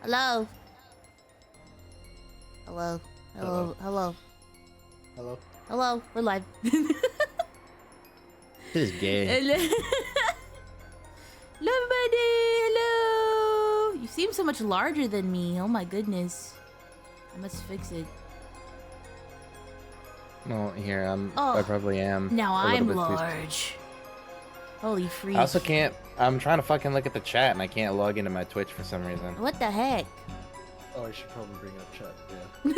Hello. Hello. Hello. Hello. Hello. Hello. We're live. This is gay. Hello. Hello, everybody. Hello. You seem so much larger than me. Oh my goodness. I must fix it. Well, here I Oh, probably am. Now a little I'm bit too- large. Holy freak. I also can't. I'm trying to fucking look at the chat and I can't log into my Twitch for some reason. What the heck? Oh, I should probably bring up chat. Yeah.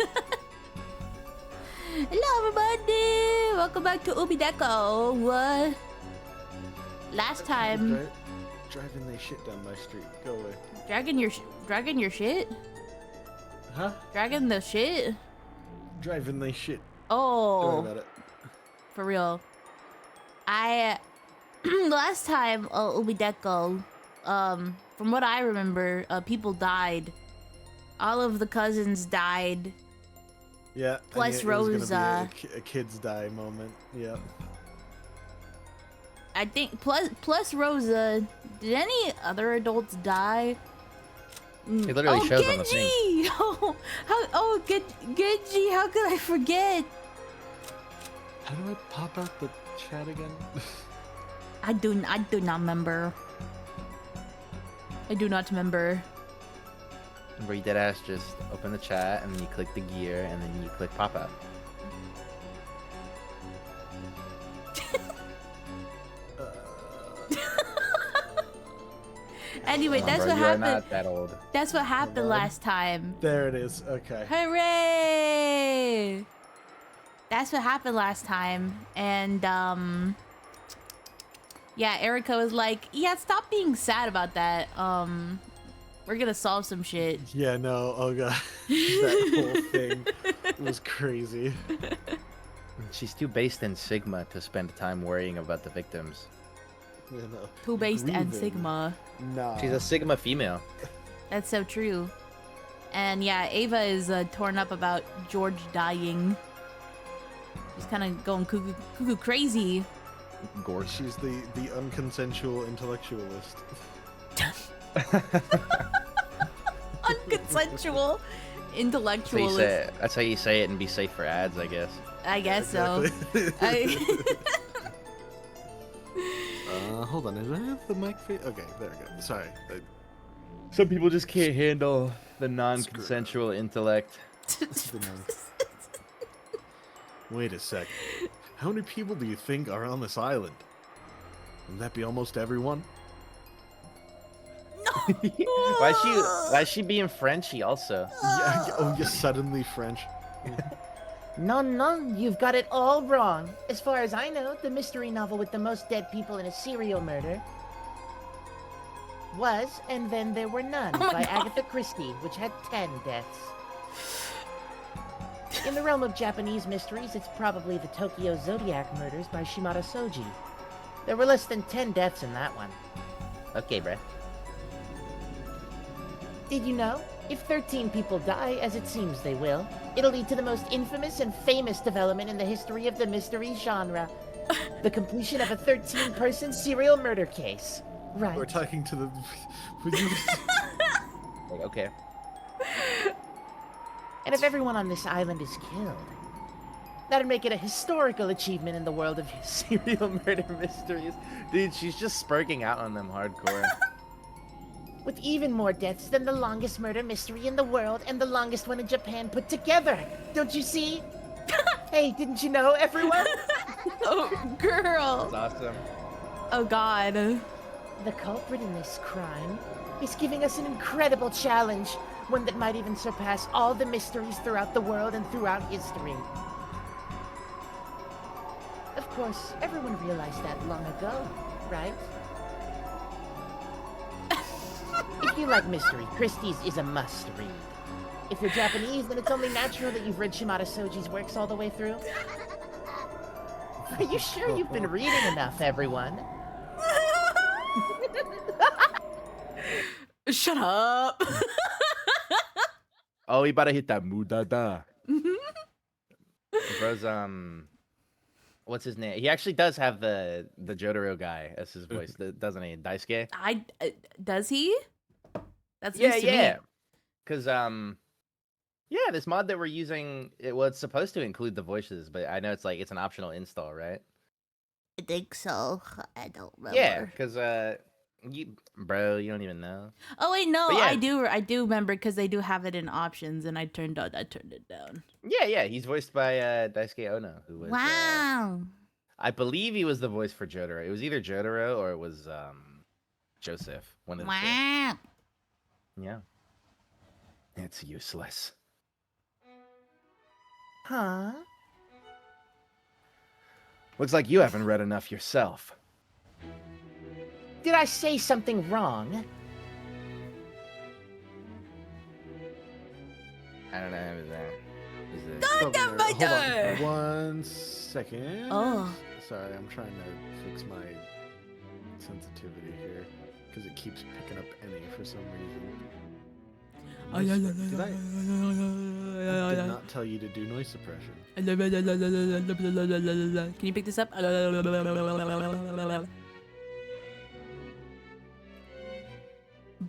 Hello, everybody. Welcome back to UMINEKO. What? Last time, Driving their shit down my street. Go away. dragging your shit. Huh? Dragging the shit. Driving their shit. Don't Oh. worry about it. For real. I last time UMINEKO, from what I remember, people died. All of the cousins died. Yeah. Plus I knew it was Rosa. gonna be a kids die moment. Yeah. I think plus Rosa. Did any other adults die? It literally shows on the thing. Genji! Genji, how could I forget? How do I pop out the chat again? I do not remember. I do not remember. Where you dead ass just open the chat and then you click the gear and then you click pop out. Anyway, Come on, that's bro, what you are happened. not that old. That's what happened last time. There it is. Okay. Hooray! That's what happened last time. And, yeah, Erica was like, yeah, stop being sad about that. We're gonna solve some shit. Yeah. No. Oh god. That whole thing was crazy. She's too based in Sigma to spend time worrying about the victims. Yeah, no. Who based and Grieving. Sigma. Nah. She's a Sigma female. That's so true. And yeah, Ava is torn up about George dying. She's kind of going cuckoo crazy. Gorge. She's the unconsensual intellectualist. Unconsensual That's how you intellectualist. say it. That's how you say it and be safe for ads, I guess. I guess so. Exactly. Hold on. Did I have the mic? Okay, there we go. Sorry. Some people just can't handle the non-consensual intellect. Wait a second. How many people do you think are on this island? Wouldn't that be almost everyone? Why is she being Frenchy also? Yeah. Oh, you're suddenly French. No, you've got it all wrong. As far as I know, the mystery novel with the most dead people in a serial murder was And Then There Were None by Agatha Christie, which had 10 deaths. In the realm of Japanese mysteries, it's probably the Tokyo Zodiac murders by Shimada Soji. There were less than 10 deaths in that one. Okay, bruh. Did you know? If 13 people die, as it seems they will, it'll lead to the most infamous and famous development in the history of the mystery genre. The completion of a 13-person serial murder case. Right. We're talking to the... Like, okay. And if everyone on this island is killed, that'd make it a historical achievement in the world of Serial murder mysteries. Dude, she's just spurking out on them hardcore. with even more deaths than the longest murder mystery in the world and the longest one in Japan put together. Don't you see? Hey, didn't you know, everyone? Oh, girl. That's awesome. Oh, God. The culprit in this crime is giving us an incredible challenge, one that might even surpass all the mysteries throughout the world and throughout history. Of course, everyone realized that long ago, right? If you like mystery, Christie's is a must-read. If you're Japanese, then it's only natural that you've read Shimada Soji's works all the way through. Are you sure you've been reading enough, everyone? Shut up. Oh, he about to hit that mudada. Bro's, what's his name? He actually does have the Jotaro guy as his voice, doesn't he? Daisuke? Does he? That's Yeah, news to yeah. me. Cause yeah, this mod that we're using, well, it's supposed to include the voices, but I know it's like it's an optional install, right? I think so. I don't remember. Yeah, cause you don't even know. Oh wait, no, But yeah. I do remember because they do have it in options, and I turned it down. Yeah, he's voiced by Daisuke Ono, who was Wow. I believe he was the voice for Jotaro. It was either Jotaro or it was Joseph. One of the two. Wow. Yeah. It's useless. Huh? Looks like you haven't read enough yourself. Did I say something wrong? I don't know. Is it? Hold on 1 second. Oh. Sorry, I'm trying to fix my sensitivity here because it keeps picking up any for some reason. I did not tell you to do noise suppression. Can you pick this up?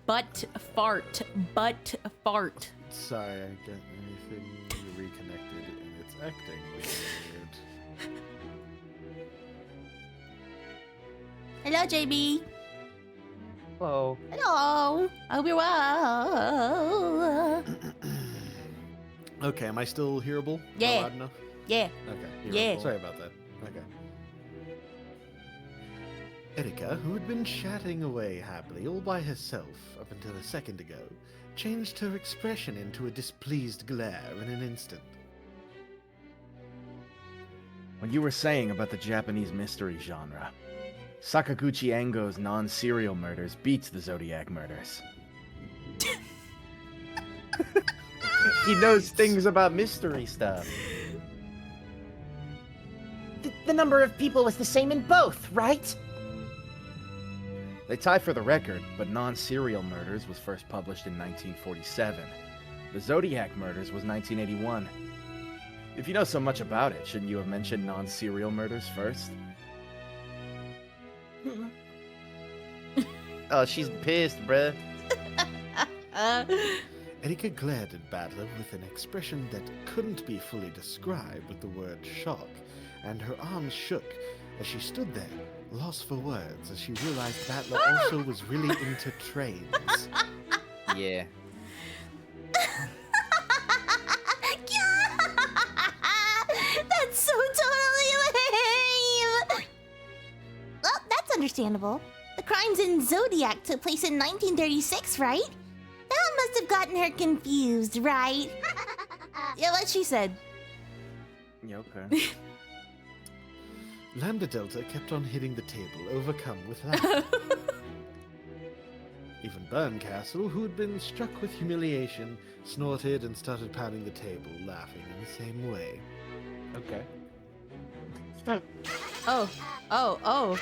Butt fart. Butt fart. Sorry, I got anything reconnected and it's acting weird. Hello, JB. Hello. Hello. I hope you're well. Okay, am I still hearable? Am I Yeah. loud enough? Yeah. Okay. Yeah. Sorry about that. Okay. Erika, who had been chatting away happily all by herself up until a second ago, changed her expression into a displeased glare in an instant. What you were saying about the Japanese mystery genre, Sakaguchi Ango's non-serial murders beats the Zodiac murders. He knows things about mystery stuff. The number of people was the same in both, right? They tie for the record, but non-serial murders was first published in 1947. The Zodiac murders was 1981. If you know so much about it, shouldn't you have mentioned non-serial murders first? Oh, she's pissed, bruh. Erika glared at Battler with an expression that couldn't be fully described with the word shock, and her arms shook as she stood there, lost for words, as she realized Battler also was really into trains. Yeah. That's so totally lame. Well, that's understandable. The crimes in Zodiac took place in 1936, right? That must have gotten her confused, right? Yeah, what she said. Yeah, okay. Lambda Delta kept on hitting the table, overcome with laughter. Even Burncastle, who had been struck with humiliation, snorted and started pounding the table, laughing in the same way. Okay. Oh. Oh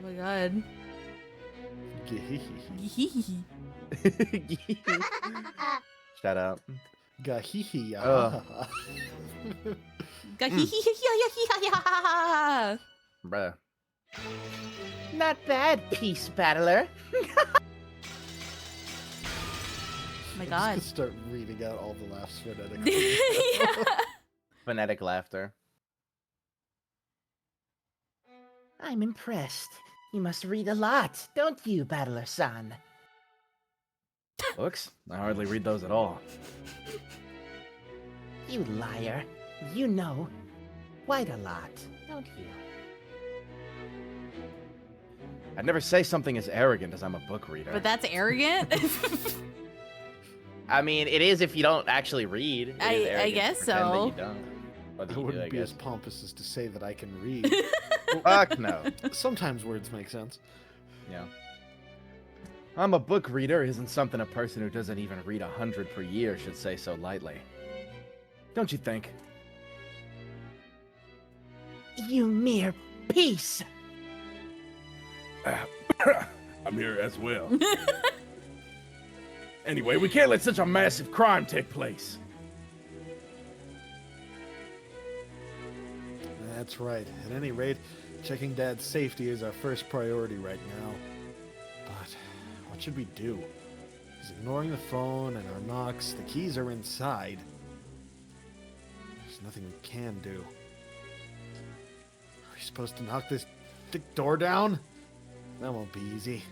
my god. Shut up. Gahihi. Bruh. Not bad, Peace Battler. My I'm god. just gonna start reading out all the laughs phonetically. Yeah. Phonetic laughter. I'm impressed. You must read a lot, don't you, Battler-san? Books? I hardly read those at all. You liar. You know quite a lot, don't you? I'd never say something as arrogant as I'm a book reader. But that's arrogant. I mean, it is if you don't actually read. It is I arrogant to guess pretend that so. you don't. Whether I you do, wouldn't I be guess. as pompous as to say that I can read. Fuck no. Sometimes words make sense. Yeah. I'm a book reader isn't something a person who doesn't even read 100 per year should say so lightly. Don't you think? You mere piece! I'm here as well. Anyway, we can't let such a massive crime take place. That's right. At any rate, checking Dad's safety is our first priority right now. But what should we do? He's ignoring the phone and our knocks. The keys are inside. There's nothing we can do. Are we supposed to knock this door down? That won't be easy.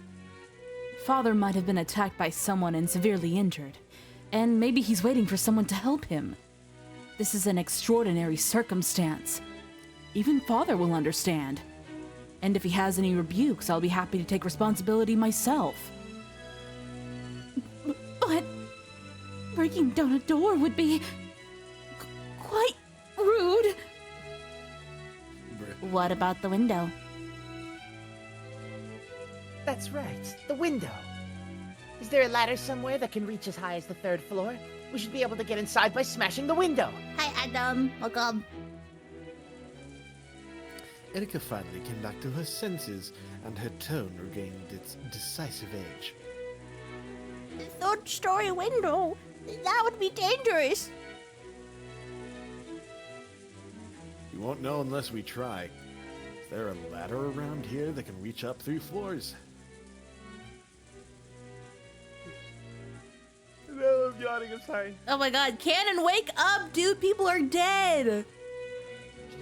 Father might have been attacked by someone and severely injured, and maybe he's waiting for someone to help him. This is an extraordinary circumstance. Even Father will understand. And if he has any rebukes, I'll be happy to take responsibility myself. But breaking down a door would be quite rude. What about the window? That's right, the window. Is there a ladder somewhere that can reach as high as the 3rd floor? We should be able to get inside by smashing the window. Hi, Adam. Welcome. Erika finally came back to her senses, and her tone regained its decisive edge. The 3rd-story window? That would be dangerous. We won't know unless we try. Is there a ladder around here that can reach up 3 floors? No, I'm yawning, I'm sorry. Oh my god, Cannon, wake up, dude! People are dead!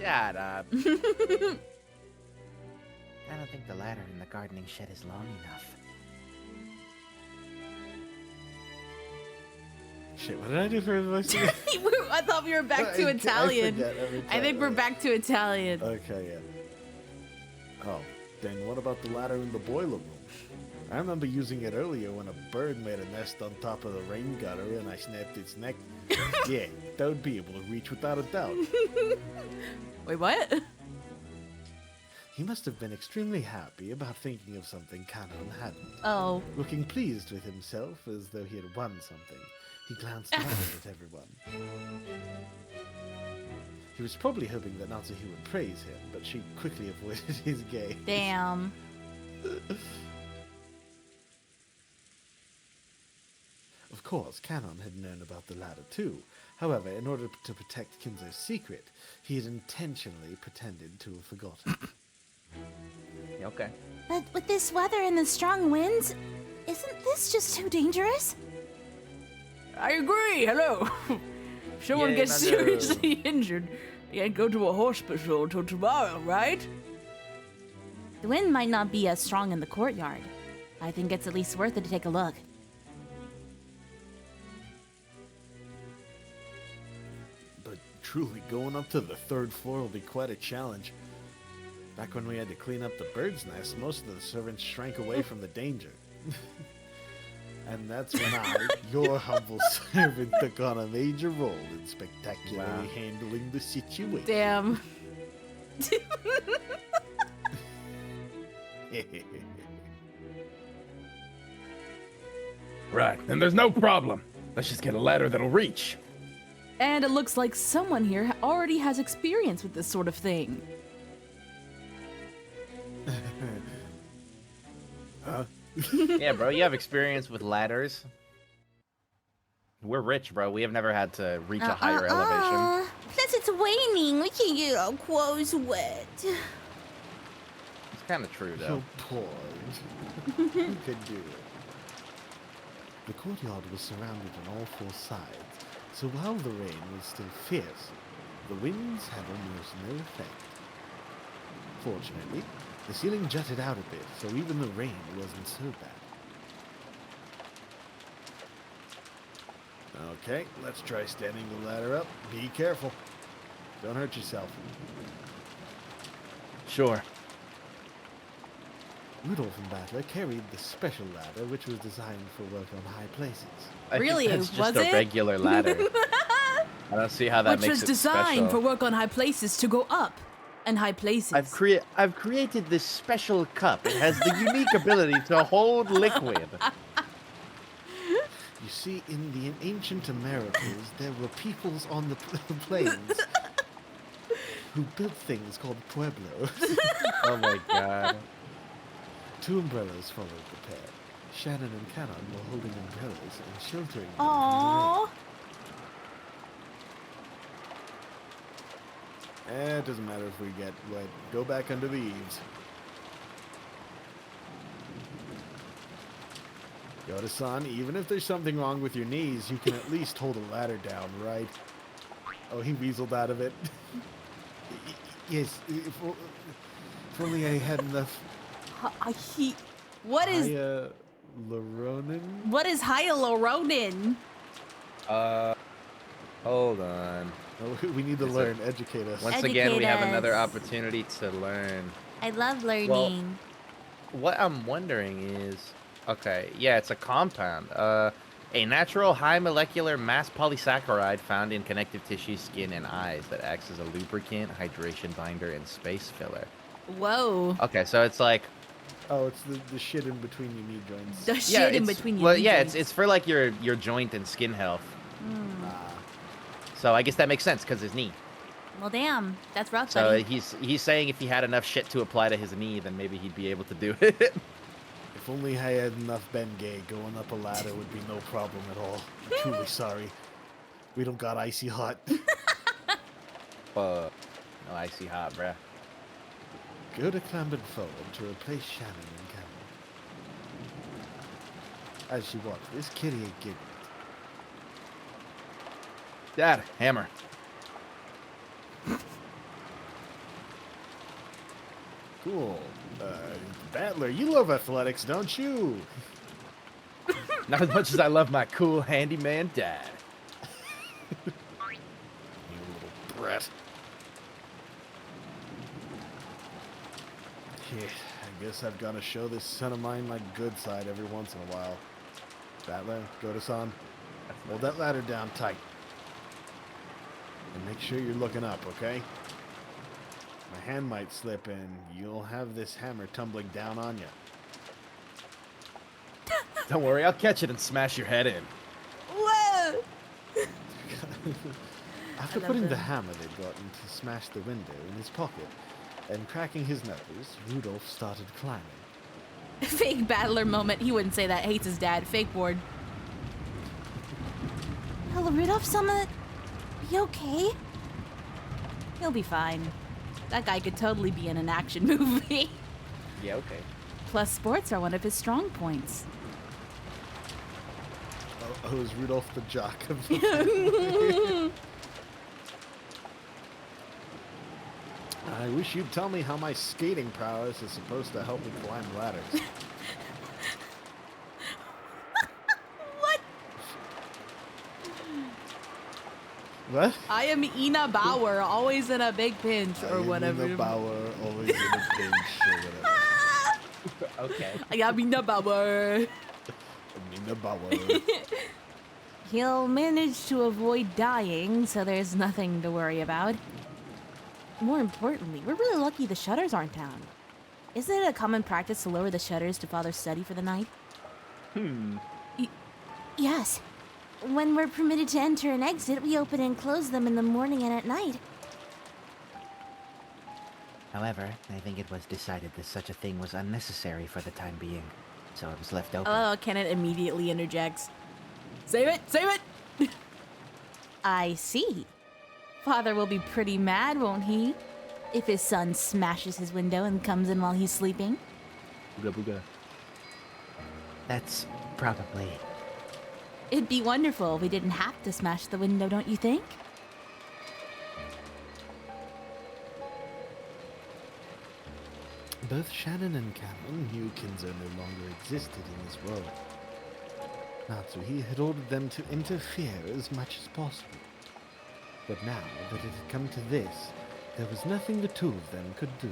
Shut up. I don't think the ladder in the gardening shed is long enough. Shit, what did I do for a voice again? I thought we were back to Italian. forget every I think time. we're back to Italian. Okay, yeah. Oh, then what about the ladder in the boiler room? I remember using it earlier when a bird made a nest on top of the rain gutter and I snapped its neck. Yeah, that would be able to reach without a doubt. Wait, what? He must have been extremely happy about thinking of something Canon hadn't. Oh. Looking pleased with himself as though he had won something, he glanced around at everyone. He was probably hoping that Natsuhi would praise him, but she quickly avoided his gaze. Damn. Of course, Canon had known about the ladder too. However, in order to protect Kinzo's secret, he had intentionally pretended to have forgotten. Okay. But with this weather and the strong winds, isn't this just too dangerous? I agree, hello. If someone Yeah, gets hello. seriously injured, you can't go to a hospital until tomorrow, right? The wind might not be as strong in the courtyard. I think it's at least worth it to take a look. But truly, going up to the 3rd floor will be quite a challenge. Back when we had to clean up the bird's nest, most of the servants shrank away from the danger. And that's when I, your humble servant, took on a major role in spectacularly handling the situation. Damn. Right, then there's no problem. Let's just get a ladder that'll reach. And it looks like someone here already has experience with this sort of thing. Yeah, bro, you have experience with ladders. We're rich, bro. We have never had to reach a higher elevation. Plus it's raining. We can't get our clothes wet. It's kind of true, though. So poor. Who could do it? The courtyard was surrounded on all 4 sides, so while the rain was still fierce, the winds had almost no effect. Fortunately, the ceiling jutted out a bit, so even the rain wasn't so bad. Okay, let's try standing the ladder up. Be careful. Don't hurt yourself. Sure. Rudolph and Battler carried the special ladder, which was designed for work on high places. I think Really? that's just Was a it? regular ladder. I don't see how that Which makes was it designed special. for work on high places to go up. And high places. I've created this special cup. It has the unique ability to hold liquid. You see, in the ancient Americas, there were peoples on the plains who built things called pueblos. Oh my god. 2 umbrellas followed the pair. Shannon and Cannon were holding umbrellas and sheltering them from Aww. the rain. It doesn't matter if we get wet. Go back under the eaves. Goto-san, even if there's something wrong with your knees, you can at least hold a ladder down, right? Oh, he weaseled out of it. Yes, if only I had enough What is hyaluronin? hyaluronin? Hold on. Oh, we need to learn. Educate us. Once again, we have Educate another us. opportunity to learn. I love learning. Well, what I'm wondering is, okay, yeah, it's a compound. A natural high molecular mass polysaccharide found in connective tissue, skin, and eyes that acts as a lubricant, hydration binder, and space filler. Whoa. Okay, so it's like, Oh, it's the shit in between your knee joints. The yeah, shit in it's- between your well, knee yeah, joints. it's for like your joint and skin health. Ah, So I guess that makes sense because his knee. Well, damn. That's rough, So buddy. he's saying if he had enough shit to apply to his knee, then maybe he'd be able to do it. if only I had enough Bengay, going up a ladder would be no problem at all. I'm truly sorry. We don't got icy hot. No icy hot, bruh. Goto clambered forward to replace Shannon and Cameron. As she watched, this kitty giggled. Dad, hammer. Cool. Battler, you love athletics, don't you? Not as much as I love my cool handyman dad. You little brat. Yeah, I guess I've got to show this son of mine my good side every once in a while. Battler, Goto-san, hold that ladder down tight. And make sure you're looking up, okay? My hand might slip and you'll have this hammer tumbling down on you. Don't worry, I'll catch it and smash your head in. Whoa. After love putting the them. hammer they'd gotten to smash the window in his pocket and cracking his nose, Rudolph started climbing. Fake battler moment. He wouldn't say that. Hates his dad. Fake board. Hello, Rudolph, Summit. You okay? He'll be fine. That guy could totally be in an action movie. Yeah, okay. Plus, sports are one of his strong points. Oh, is Rudolph the jock of the family? I wish you'd tell me how my skating prowess is supposed to help me climb ladders. What? What? I am Ina Bauer, always in a big pinch I or am whatever. in the Bauer, always in a pinch or whatever. Okay. I am Ina Bauer. I'm in the Bauer. He'll manage to avoid dying, so there's nothing to worry about. More importantly, we're really lucky the shutters aren't down. Isn't it a common practice to lower the shutters to Father's study for the night? Yes. When we're permitted to enter and exit, we open and close them in the morning and at night. However, I think it was decided that such a thing was unnecessary for the time being, so it was left open. Oh, Kenneth immediately interjects. Save it! Save it! I see. Father will be pretty mad, won't he? If his son smashes his window and comes in while he's sleeping. Booga booga. That's probably... It'd be wonderful if we didn't have to smash the window, don't you think? Both Shannon and Cameron knew Kinzo no longer existed in this world. Natsuhi had ordered them to interfere as much as possible. But now that it had come to this, there was nothing the two of them could do.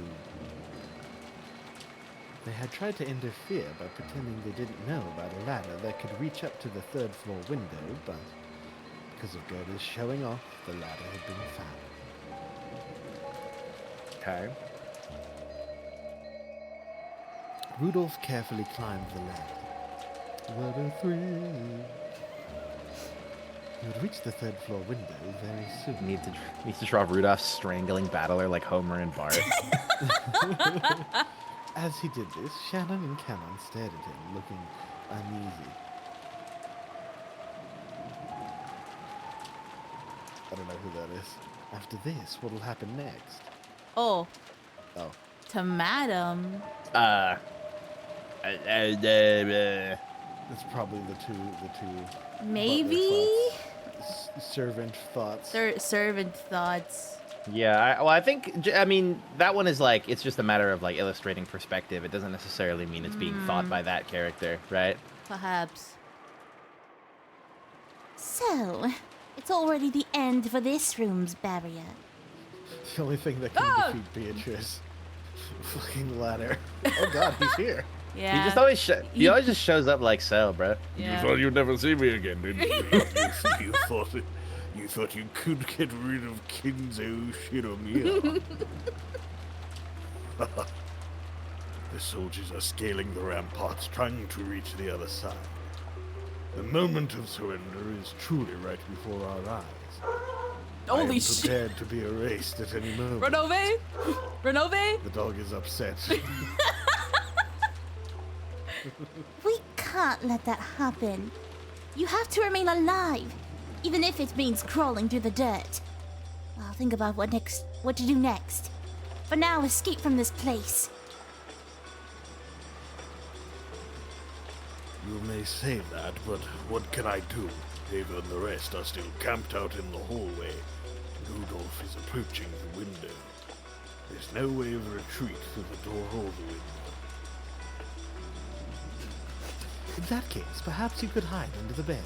They had tried to interfere by pretending they didn't know about a ladder that could reach up to the third floor window, but because of Gerda's showing off, the ladder had been found. Okay. Rudolph carefully climbed the ladder. Ladder 3. He would reach the third floor window very soon. Need to draw Rudolph strangling Battler like Homer and Bart. As he did this, Shannon and Cameron stared at him, looking uneasy. I don't know who that is. After this, what'll happen next? Oh, Oh. to Madam. That's probably the two Maybe? servant thoughts. Servant thoughts. Yeah, I think, I mean, that one is like, it's just a matter of like illustrating perspective. It doesn't necessarily mean it's being thought by that character, right? Perhaps. So, it's already the end for this room's barrier. The only thing that can defeat Beatrice. Fucking ladder. Oh god, he's here. Yeah. He just always he always just shows up like so, bro. Yeah. You thought you'd never see me again, didn't you? You thought you could get rid of Kinzo Shiromiya. The soldiers are scaling the ramparts, trying to reach the other side. The moment of surrender is truly right before our eyes. I am Holy shit. prepared to be erased at any moment. Renove? Renove? The dog is upset. We can't let that happen. You have to remain alive, even if it means crawling through the dirt. I'll think about what to do next. For now, escape from this place. You may say that, but what can I do? Ava and the rest are still camped out in the hallway. Rudolph is approaching the window. There's no way of retreat through the door or the window. In that case, perhaps you could hide under the bed.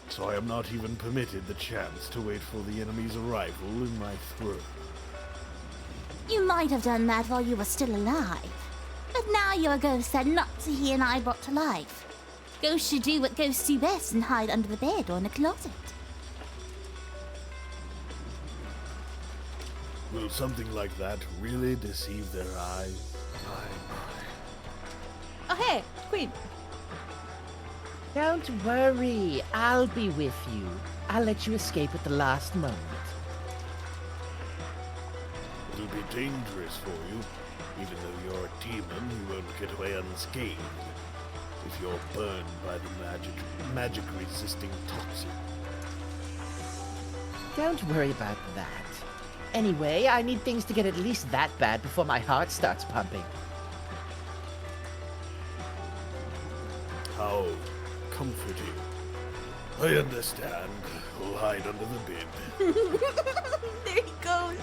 So I am not even permitted the chance to wait for the enemy's arrival in my throne. You might have done that while you were still alive. But now you're a ghost that not he and I brought to life. Ghosts should do what ghosts do best and hide under the bed or in a closet. Will something like that really deceive their eyes? Oh, hey, Queen. Don't worry, I'll be with you. I'll let you escape at the last moment. It'll be dangerous for you. Even though you're a demon, you won't get away unscathed. If you're burned by the magic-resisting toxin. Don't worry about that. Anyway, I need things to get at least that bad before my heart starts pumping. How comforting. I understand. We'll hide under the bed. There he goes.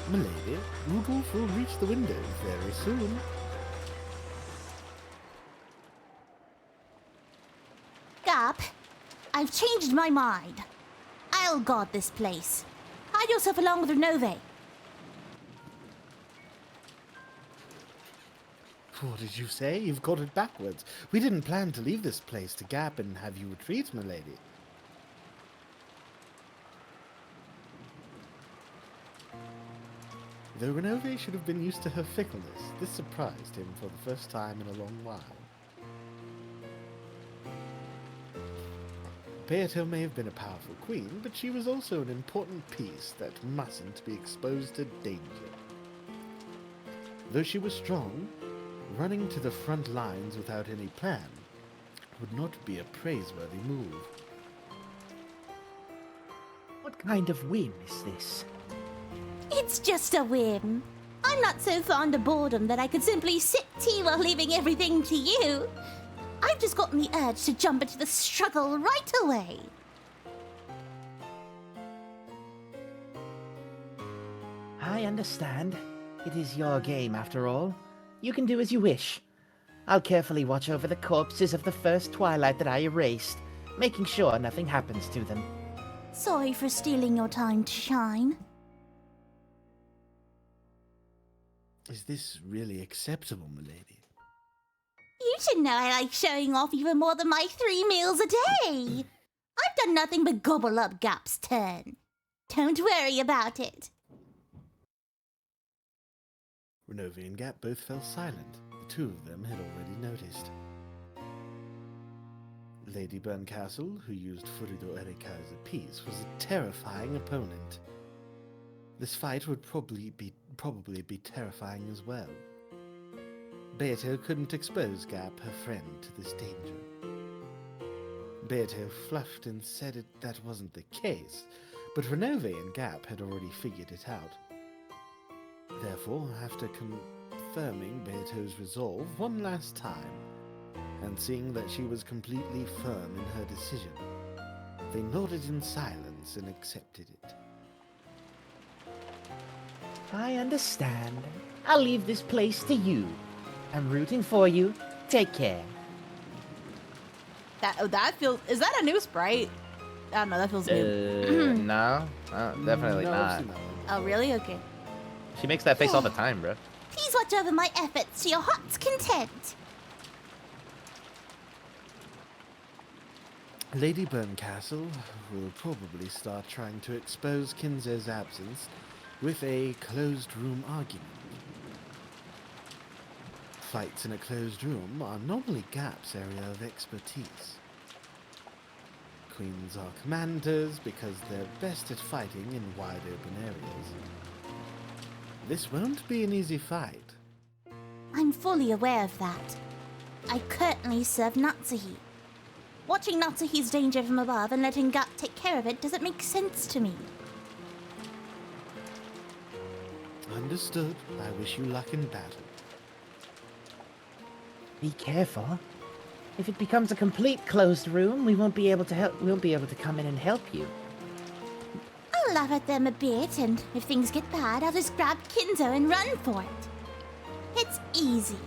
Milady, Rudolph will reach the window very soon. Gap, I've changed my mind. I'll guard this place. Hide yourself along with Renove. What did you say? You've got it backwards. We didn't plan to leave this place to Gap and have you retreat, milady. Though Renove should have been used to her fickleness, this surprised him for the first time in a long while. Beato may have been a powerful queen, but she was also an important piece that mustn't be exposed to danger. Though she was strong, running to the front lines without any plan would not be a praiseworthy move. What kind of whim is this? It's just a whim. I'm not so fond of boredom that I could simply sip tea while leaving everything to you. I've just gotten the urge to jump into the struggle right away. I understand. It is your game, after all. You can do as you wish. I'll carefully watch over the corpses of the first Twilight that I erased, making sure nothing happens to them. Sorry for stealing your time to shine. Is this really acceptable, milady? You should know I like showing off even more than my 3 meals a day. I've done nothing but gobble up Gap's turn. Don't worry about it. Renove and Gap both fell silent. The two of them had already noticed. Lady Burncastle, who used Furido Erika as a piece, was a terrifying opponent. This fight would probably be terrifying as well. Beato couldn't expose Gap, her friend, to this danger. Beato fluffed and said that wasn't the case, but Renove and Gap had already figured it out. Therefore, after affirming Beto's resolve one last time, and seeing that she was completely firm in her decision, they nodded in silence and accepted it. I understand. I'll leave this place to you. I'm rooting for you. Take care. That feels. Is that a new sprite? I don't know. That feels new. No, definitely No, I've not. seen that one. Oh, really? Okay. She makes that face all the time, bro. Please watch over my efforts to your heart's content. Lady Burncastle will probably start trying to expose Kinzo's absence with a closed room argument. Fights in a closed room are normally Gap's area of expertise. Queens are commanders because they're best at fighting in wide open areas. This won't be an easy fight. I'm fully aware of that. I currently serve Natsuhi. Watching Natsuhi's danger from above and letting Gap take care of it doesn't make sense to me. Understood. I wish you luck in battle. Be careful. If it becomes a complete closed room, we won't be able to help. We won't be able to come in and help you. I'll laugh at them a bit, and if things get bad, I'll just grab Kinzo and run for it. It's easy.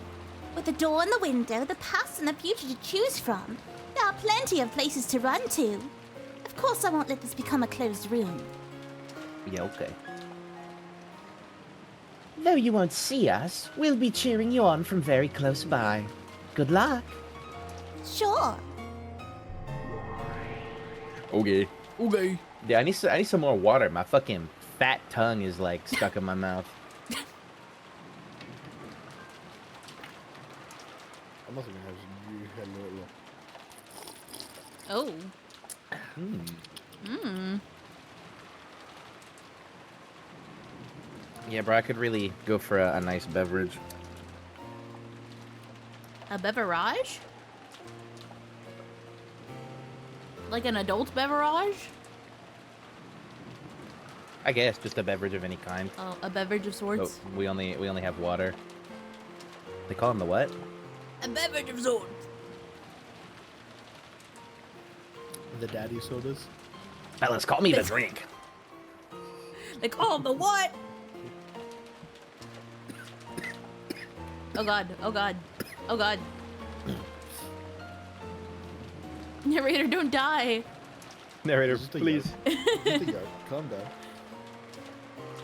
With the door and the window, the past and the future to choose from, there are plenty of places to run to. Of course I won't let this become a closed room. Yeah, okay. Though you won't see us, we'll be cheering you on from very close by. Good luck. Sure. Okay. Okay. Yeah, I need some more water. My fucking fat tongue is like stuck in my mouth. I'm not gonna have you hello. Oh. Yeah, bro, I could really go for a nice beverage. A beverage? Like an adult beverage? I guess just a beverage of any kind. Oh, a beverage of But sorts. we only have water. They call them the what? A beverage of sorts. The daddy sodas? Fellas, call me the drink. They call them the what? Oh god, oh god, oh god. Narrator, don't die. Narrator, Just a please. Yolk. Just a yolk. Calm down.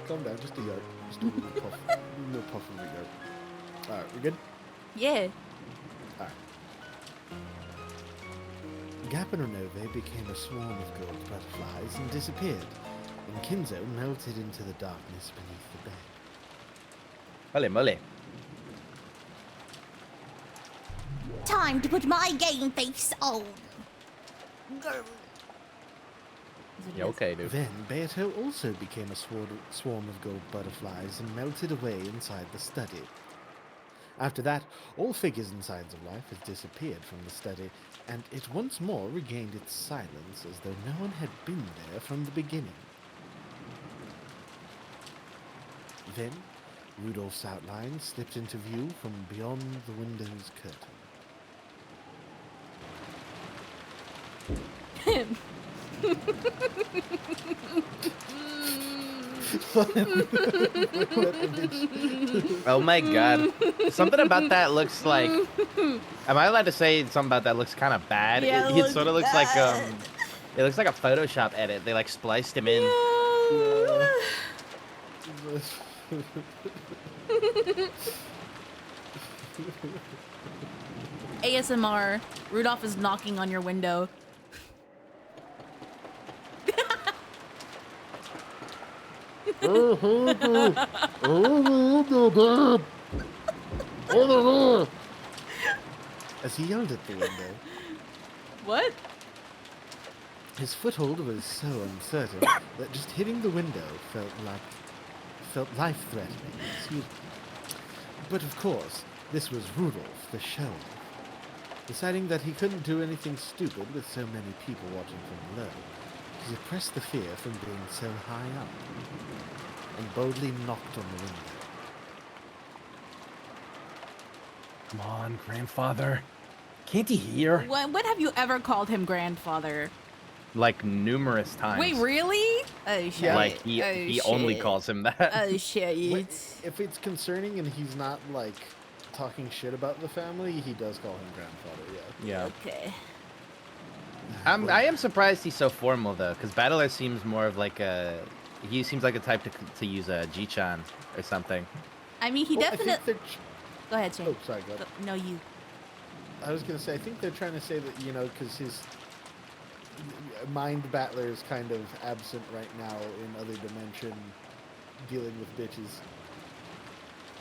Calm down. Just a yolk. Just a little puff. A little puff of the yolk. Alright, we good? Yeah. Alright. Gap and Renove became a swarm of gold butterflies and disappeared, and Kinzo melted into the darkness beneath the bed. Mole, mole. Time to put my game face on. Yeah, okay, dude. Then Beato also became a swarm of gold butterflies and melted away inside the study. After that, all figures and signs of life had disappeared from the study, and it once more regained its silence as though no one had been there from the beginning. Then, Rudolph's outline slipped into view from beyond the window's curtain. Oh my god. Something about that looks like... Am I allowed to say something about that looks kind of bad? Yeah, It sort of looks like, bad. it looks like a Photoshop edit. They like spliced him in. ASMR. Rudolph is knocking on your window. As he yelled at the window, What? his foothold was so uncertain that just hitting the window felt life-threatening. Excuse me. But of course, this was Rudolph, the show. Deciding that he couldn't do anything stupid with so many people watching from below, he suppressed the fear from being so high up, and boldly knocked on the window. Come on, grandfather. Can't he hear? When have you ever called him grandfather? Like numerous times. Wait, really? Oh shit. Like he only shit. calls him that. Oh shit. If it's concerning and he's not like talking shit about the family, he does call him grandfather. Yeah. Yeah. Okay. I am surprised he's so formal though, because Battler seems more of like a. He seems like a type to use a G-chan or something. I mean, he Well, definitely. Go ahead, Shane. Oh, sorry, go ahead. No, you. I was gonna say, I think they're trying to say that, you know, because his mind battler is kind of absent right now in other dimension, dealing with bitches.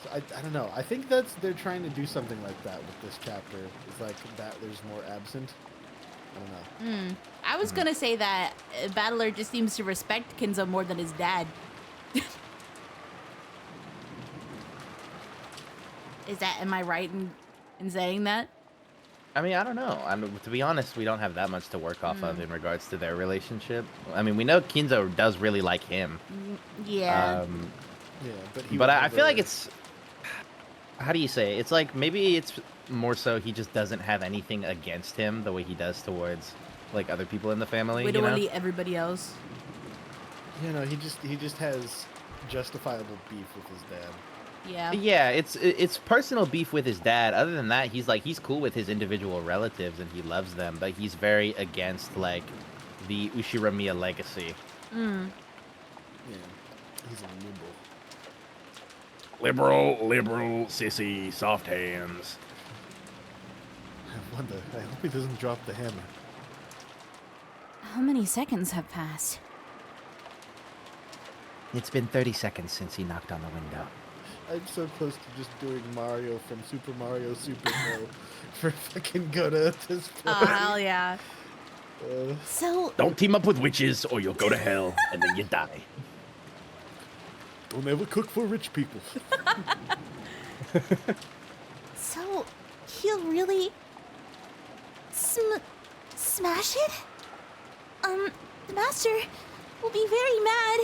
So I don't know. I think they're trying to do something like that with this chapter. It's like battler's more absent. I don't know. I was gonna say that Battler just seems to respect Kinzo more than his dad. Am I right in saying that? I mean, I don't know. To be honest, we don't have that much to work off of in regards to their relationship. I mean, we know Kinzo does really like him. Yeah. Yeah, But I feel like it's. How do you say it? It's like maybe it's more so he just doesn't have anything against him the way he does towards like other people in the family. Literally everybody else. You know, he just has justifiable beef with his dad. Yeah. Yeah, it's personal beef with his dad. Other than that, he's cool with his individual relatives and he loves them, but he's very against like the Ushiramiya legacy. Yeah, he's a Liberal, sissy, soft hands. I wonder. I hope he doesn't drop the hammer. How many seconds have passed? It's been 30 seconds since he knocked on the window. I'm so close to just doing Mario from Super Mario Super Mario for fucking Goda at this point. Oh, hell yeah. So, Don't team up with witches or you'll go to hell and then you die. Don't ever cook for rich people. so he'll really smash it? The master will be very mad.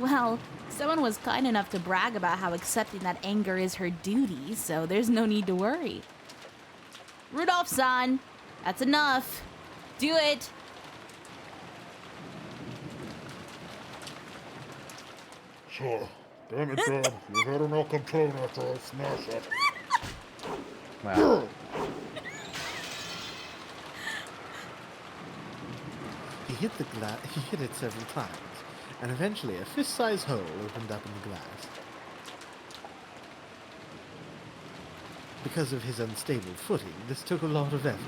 Well, someone was kind enough to brag about how accepting that anger is her duty, so there's no need to worry. Rudolph-san, that's enough. Do it. Sure. Damn it, Dad. You had no control after I smash it. Wow. He hit it several times, and eventually a fist-sized hole opened up in the glass. Because of his unstable footing, this took a lot of effort.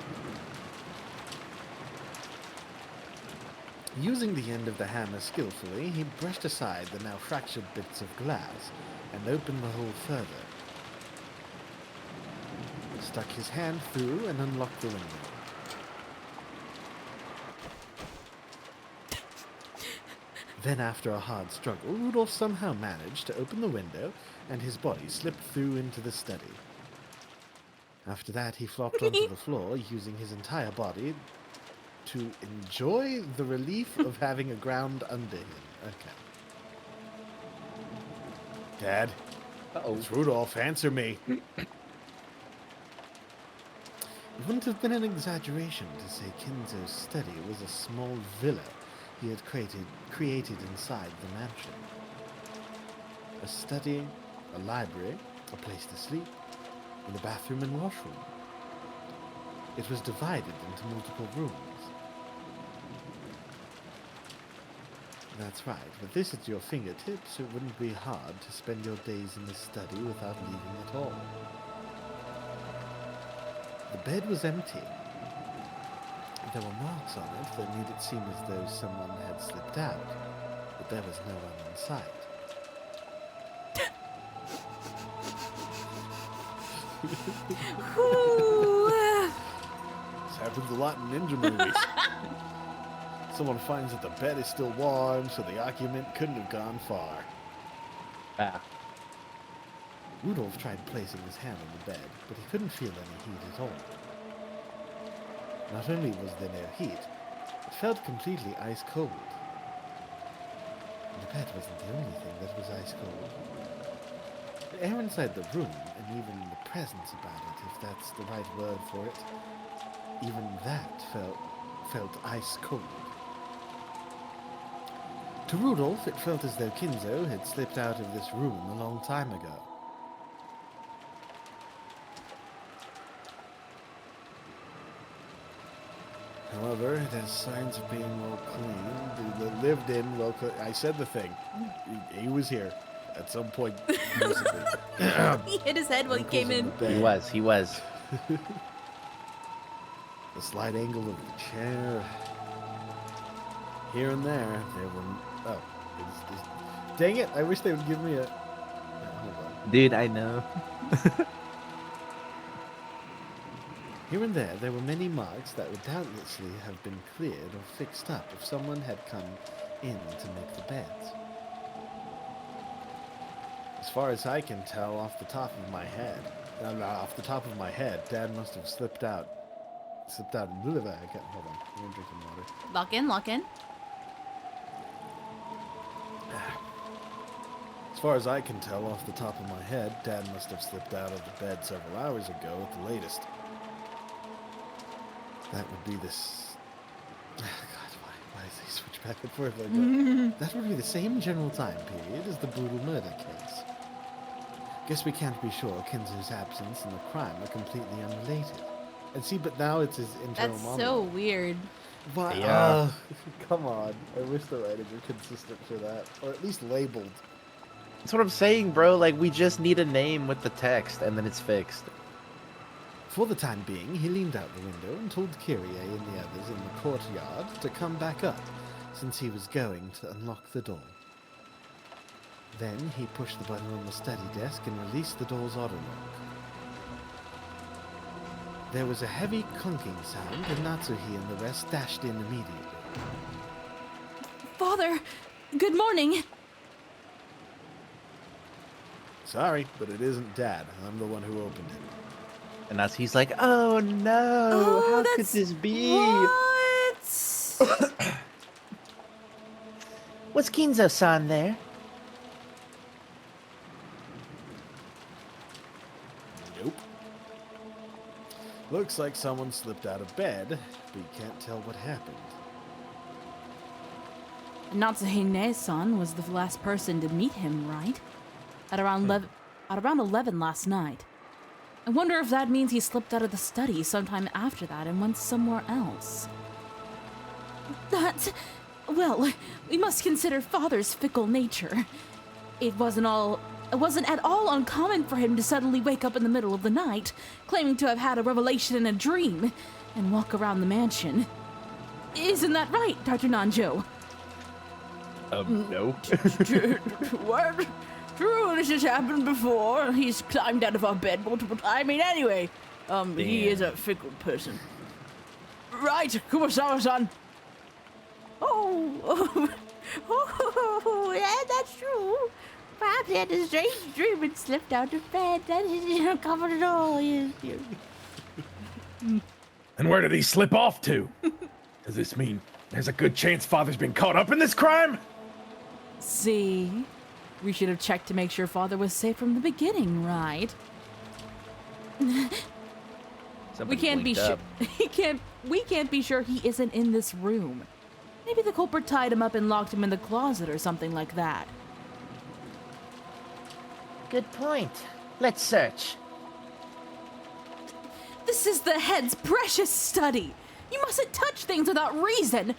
Using the end of the hammer skillfully, he brushed aside the now fractured bits of glass and opened the hole further. Stuck his hand through and unlocked the window. Then, after a hard struggle, Rudolph somehow managed to open the window, and his body slipped through into the study. After that, he flopped onto the floor, using his entire body to enjoy the relief of having a ground under him. Okay. Dad? It's Rudolph. Answer me. It wouldn't have been an exaggeration to say Kinzo's study was a small villa he had created inside the mansion. A study, a library, a place to sleep, and a bathroom and washroom. It was divided into multiple rooms. That's right, with this at your fingertips, it wouldn't be hard to spend your days in the study without leaving at all. The bed was empty. There were marks on it that made it seem as though someone had slipped out, but there was no one in sight. This happens a lot in ninja movies. Someone finds that the bed is still warm, so the argument couldn't have gone far. Ah. Rudolph tried placing his hand on the bed, but he couldn't feel any heat at all. Not only was there no heat, it felt completely ice cold. And the bed wasn't the only thing that was ice cold. The air inside the room, and even the presence about it, if that's the right word for it, even that felt ice cold. To Rudolph, it felt as though Kinzo had slipped out of this room a long time ago. However, it has signs of being well cleaned. The lived in, well cleaned. I said the thing. He was here at some point recently. He hit his head when he came in. He was. The slight angle of the chair. Here and there were... Oh. Dang it, I wish they would give me a... hold on. Dude, I know. Here and there were many marks that would doubtlessly have been cleared or fixed up if someone had come in to make the beds. As far as I can tell, off the top of my head, Dad must have slipped out. Hold on, I'm drinking water. Lock in. As far as I can tell, off the top of my head, Dad must have slipped out of the bed several hours ago at the latest. That would be this... God, why does he switch back and forth like that? That would be the same general time period as the brutal murder case. Guess we can't be sure Kinzo's absence and the crime are completely unrelated. And see, but now it's his internal That's monologue. so weird. Why? Yeah. Come on. I wish the writing were consistent for that. Or at least labeled. That's what I'm saying, bro. Like, we just need a name with the text, and then it's fixed. For the time being, he leaned out the window and told Kyrie and the others in the courtyard to come back up, since he was going to unlock the door. Then he pushed the button on the study desk and released the door's auto lock. There was a heavy clunking sound, and Natsuhi and the rest dashed in immediately. Father, good morning. Sorry, but it isn't Dad. I'm the one who opened it. And that's he's like, oh no, Oh, how could that's- this be? What? Was Kinzo-san there? Nope. Looks like someone slipped out of bed, but you can't tell what happened. Natsuhine-san was the last person to meet him, right? At around 11 last night. I wonder if that means he slipped out of the study sometime after that and went somewhere else. Well, we must consider Father's fickle nature. It wasn't at all uncommon for him to suddenly wake up in the middle of the night, claiming to have had a revelation in a dream, and walk around the mansion. Isn't that right, Dr. Nanjo? No. What? True, this has happened before. He's climbed out of our bed multiple times. I mean, anyway, he is a fickle person. Right, Kumasawa-san. Oh, yeah, that's true. Perhaps he had a strange dream and slipped out of bed. That is uncovered at all. Yes. And where did he slip off to? Does this mean there's a good chance Father's been caught up in this crime? See? We should have checked to make sure Father was safe from the beginning, right? We can't be sure. We can't be sure he isn't in this room. Maybe the culprit tied him up and locked him in the closet or something like that. Good point. Let's search. This is the head's precious study. You mustn't touch things without reason.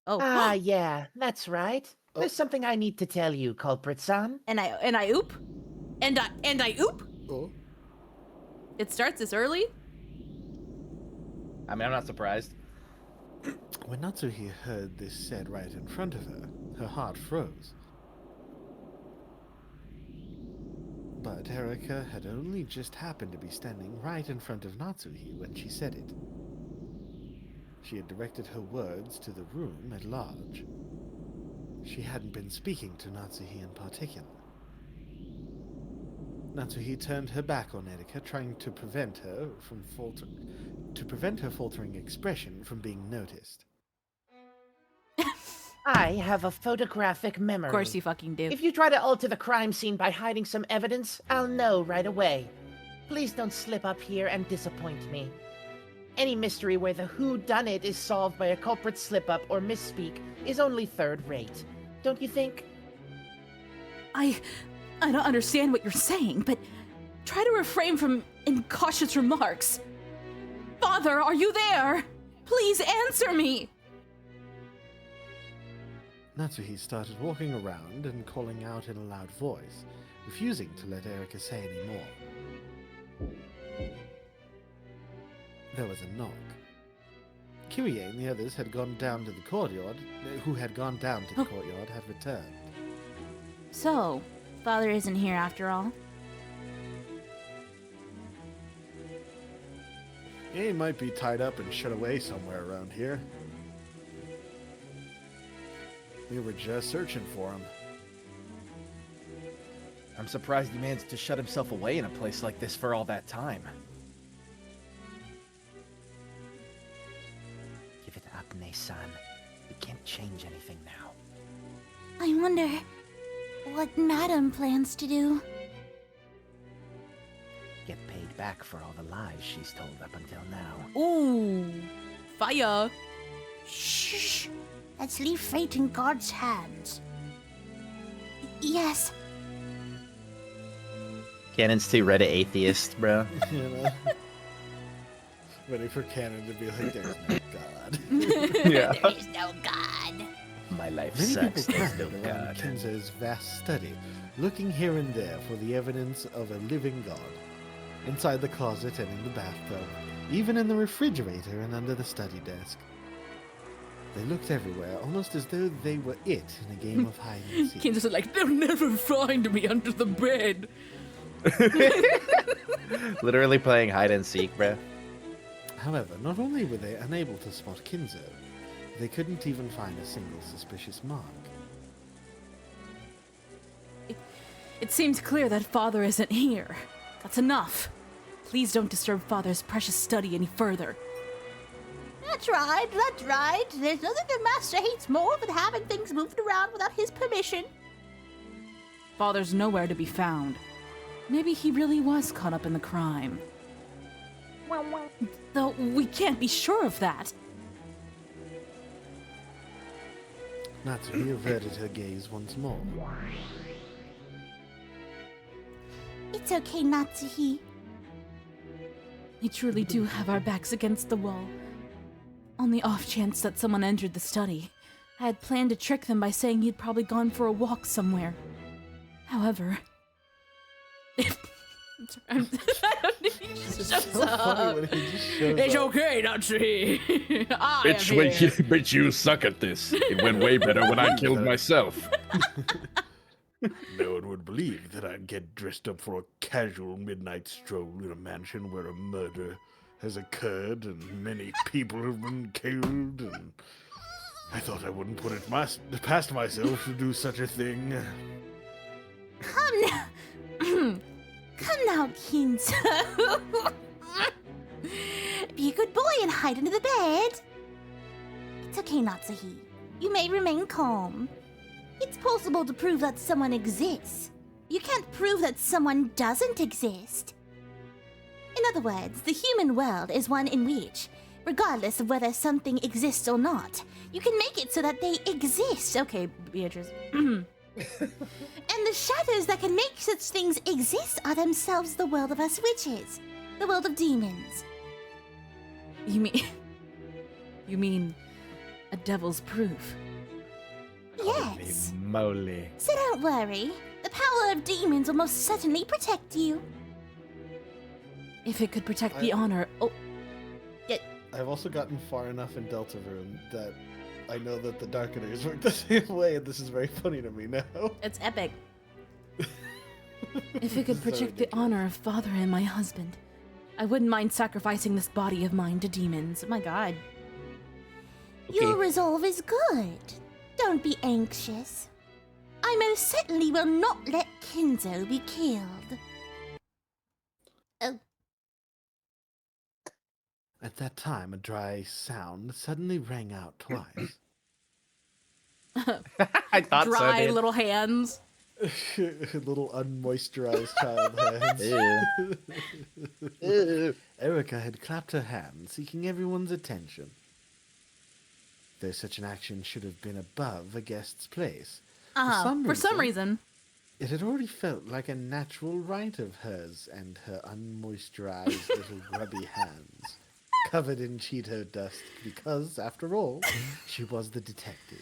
Oh, Ah, yeah, that's right. There's something I need to tell you, culprit-san. and I oop, and I oop. Oh. It starts this early. I mean, I'm not surprised. When Natsuhi heard this said right in front of her, her heart froze. But Erika had only just happened to be standing right in front of Natsuhi when she said it. She had directed her words to the room at large. She hadn't been speaking to Natsuhi in particular. Natsuhi turned her back on Erika, trying to prevent her faltering expression from being noticed. I have a photographic memory. Of course you fucking do. If you try to alter the crime scene by hiding some evidence, I'll know right away. Please don't slip up here and disappoint me. Any mystery where the whodunit is solved by a culprit slip-up or misspeak is only third-rate. Don't you think? I don't understand what you're saying, but try to refrain from incautious remarks. Father, are you there? Please answer me! Natsuhi started walking around and calling out in a loud voice, refusing to let Erika say any more. There was a knock. Kirie and the others had gone down to the courtyard, had returned. So, Father isn't here after all. He might be tied up and shut away somewhere around here. We were just searching for him. I'm surprised he managed to shut himself away in a place like this for all that time. Give it up, Ne-san. We can't change anything now. I wonder what Madam plans to do. Get paid back for all the lies she's told up until now. Ooh, fire. Shh! Let's leave fate in God's hands. Yes. Canon's too Reddit atheist, bro. You know? Ready for Canon to be like, there's no God. Yeah. There is no God. My life Many sucks. people There's no crowded around God. Kinzo's vast study, looking here and there for the evidence of a living God. Inside the closet and in the bathtub, even in the refrigerator and under the study desk. They looked everywhere, almost as though they were it in a game of hide and seek. Kinzo's like, they'll never find me under the bed. Literally playing hide and seek, bro. However, not only were they unable to spot Kinzo, they couldn't even find a single suspicious mark. It seems clear that Father isn't here. That's enough. Please don't disturb Father's precious study any further. That's right, that's right. There's nothing the Master hates more than having things moved around without his permission. Father's nowhere to be found. Maybe he really was caught up in the crime. Though we can't be sure of that. Natsuki averted her gaze once more. It's okay, Natsuhi. We truly do have our backs against the wall. On the off chance that someone entered the study, I had planned to trick them by saying he'd probably gone for a walk somewhere. However, I don't need to shut So funny up. when he just shows It's up. okay, Natsuhi. I am here. Bitch, you suck at this. It went way better when I killed myself. No one would believe that I'd get dressed up for a casual midnight stroll in a mansion where a murder has occurred and many people have been killed, and I thought I wouldn't put it past myself to do such a thing. Come now. Come now, Kinzo. Be a good boy and hide under the bed. It's okay, Natsuhi. You may remain calm. It's possible to prove that someone exists. You can't prove that someone doesn't exist. In other words, the human world is one in which, regardless of whether something exists or not, you can make it so that they exist. Okay, Beatrice. And the shadows that can make such things exist are themselves the world of us witches, the world of demons. You mean a devil's proof? Yes. Moly. So don't worry. The power of demons will most certainly protect you. If it could protect the honor. Oh, I've also gotten far enough in Deltarune that I know that the Darkeners work the same way, and this is very funny to me now. it's epic. If it could So protect the honor of Father and my husband, I wouldn't mind sacrificing this body of mine to demons. My God. Your resolve is good. Don't be anxious. I most certainly will not let Kinzo be killed. Oh, At that time, a dry sound suddenly rang out twice. I thought dry so, dude. little hands. Little unmoisturized child hands. Ew. Ew. Erica had clapped her hands, seeking everyone's attention. Though such an action should have been above a guest's place. For some reason. It had already felt like a natural right of hers and her unmoisturized little grubby hands, covered in Cheeto dust, because, after all, she was the detective.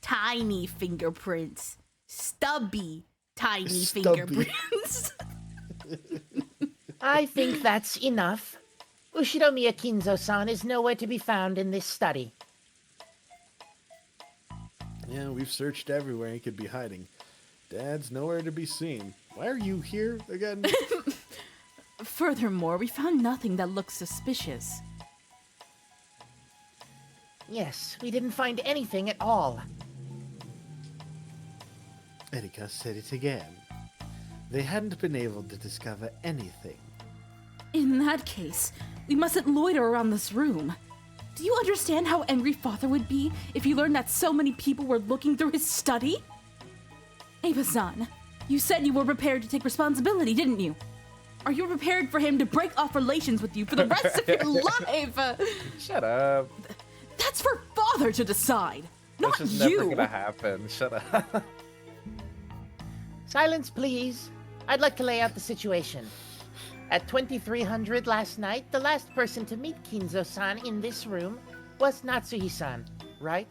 Tiny fingerprints. Stubby, tiny Stubby. fingerprints. I think that's enough. Ushiromiya Kinzo-san is nowhere to be found in this study. Yeah, we've searched everywhere he could be hiding. Dad's nowhere to be seen. Why are you here again? Furthermore, we found nothing that looks suspicious. Yes, we didn't find anything at all. Erika said it again. They hadn't been able to discover anything. In that case, we mustn't loiter around this room. Do you understand how angry Father would be if he learned that so many people were looking through his study? Ava-san, you said you were prepared to take responsibility, didn't you? Are you prepared for him to break off relations with you for the rest of your life? Shut up. That's for Father to decide, not That's just you. never gonna happen. Shut up. Silence, please. I'd like to lay out the situation. At 2300 last night, the last person to meet Kinzo-san in this room was Natsuhi-san, right?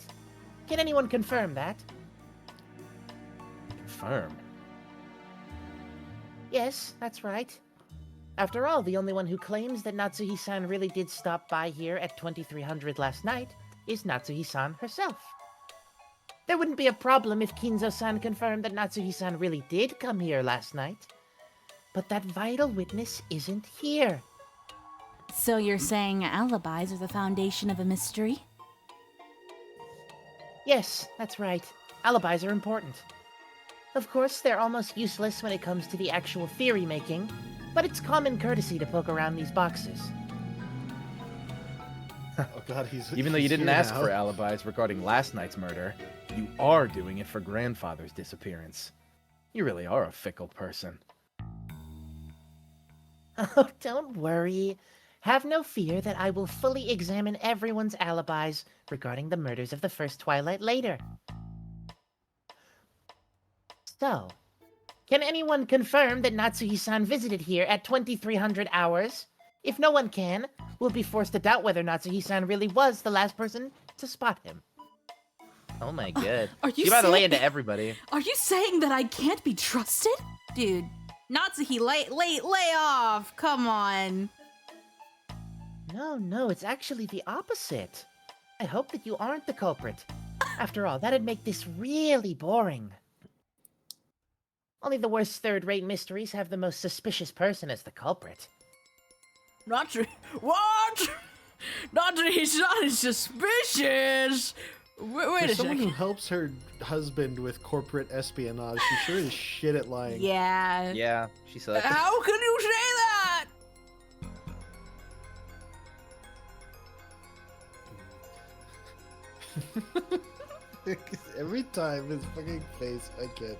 Can anyone confirm that? Confirm. Yes, that's right. After all, the only one who claims that Natsuhi-san really did stop by here at 2300 last night is Natsuhi-san herself. There wouldn't be a problem if Kinzo-san confirmed that Natsuhi-san really did come here last night. But that vital witness isn't here. So you're saying alibis are the foundation of a mystery? Yes, that's right. Alibis are important. Of course, they're almost useless when it comes to the actual theory making, but it's common courtesy to poke around these boxes. Oh god, he's Even though you he's didn't here ask now. for alibis regarding last night's murder, you are doing it for grandfather's disappearance. You really are a fickle person. Oh, don't worry. Have no fear that I will fully examine everyone's alibis regarding the murders of the first Twilight later. So, can anyone confirm that Natsuhi-san visited here at 2300 hours? If no one can, we'll be forced to doubt whether Natsuhi-san really was the last person to spot him. Oh my god. Are you You about to lay saying- into everybody. Are you saying that I can't be trusted? Dude, Natsuhi, lay off. Come on. No, it's actually the opposite. I hope that you aren't the culprit. After all, that'd make this really boring. Only the worst third-rate mysteries have the most suspicious person as the culprit. What? Natsuhi-san is suspicious. Wait For a someone who second. helps her husband with corporate espionage, she sure is shit at lying. Yeah. Yeah, she sucks. How can you say that? Every time his fucking face, I can't.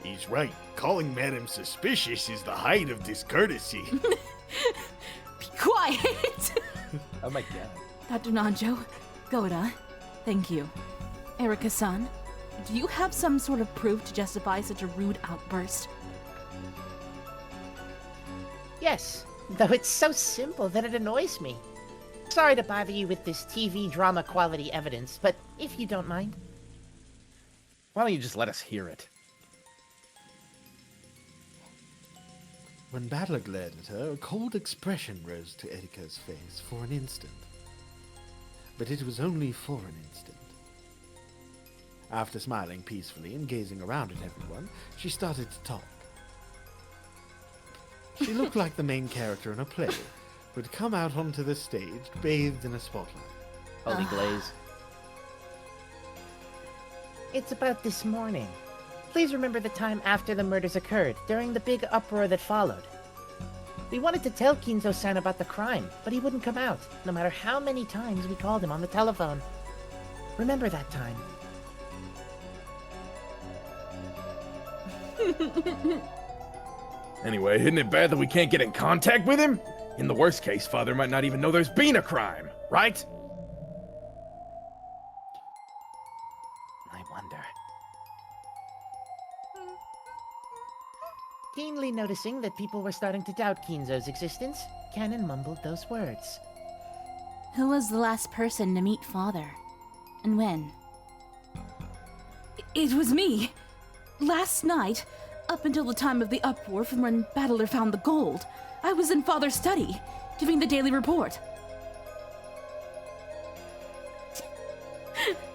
He's right. Calling Madam suspicious is the height of discourtesy. Be quiet. Oh my god. Dr. Nanjo, Goda, thank you. Erika-san, do you have some sort of proof to justify such a rude outburst? Yes, though it's so simple that it annoys me. Sorry to bother you with this TV drama quality evidence, but if you don't mind. Why don't you just let us hear it? When Battler glared at her, a cold expression rose to Erika's face for an instant. But it was only for an instant. After smiling peacefully and gazing around at everyone, she started to talk. She looked like the main character in a play, who had come out onto the stage bathed in a spotlight. Holy glaze. It's about this morning. Please remember the time after the murders occurred, during the big uproar that followed. We wanted to tell Kinzo-san about the crime, but he wouldn't come out, no matter how many times we called him on the telephone. Remember that time? Anyway, isn't it bad that we can't get in contact with him? In the worst case, Father might not even know there's been a crime, right? I wonder. Keenly noticing that people were starting to doubt Kinzo's existence, Canon mumbled those words. Who was the last person to meet Father? And when? It was me. Last night, up until the time of the uproar from when Battler found the gold, I was in Father's study, giving the daily report.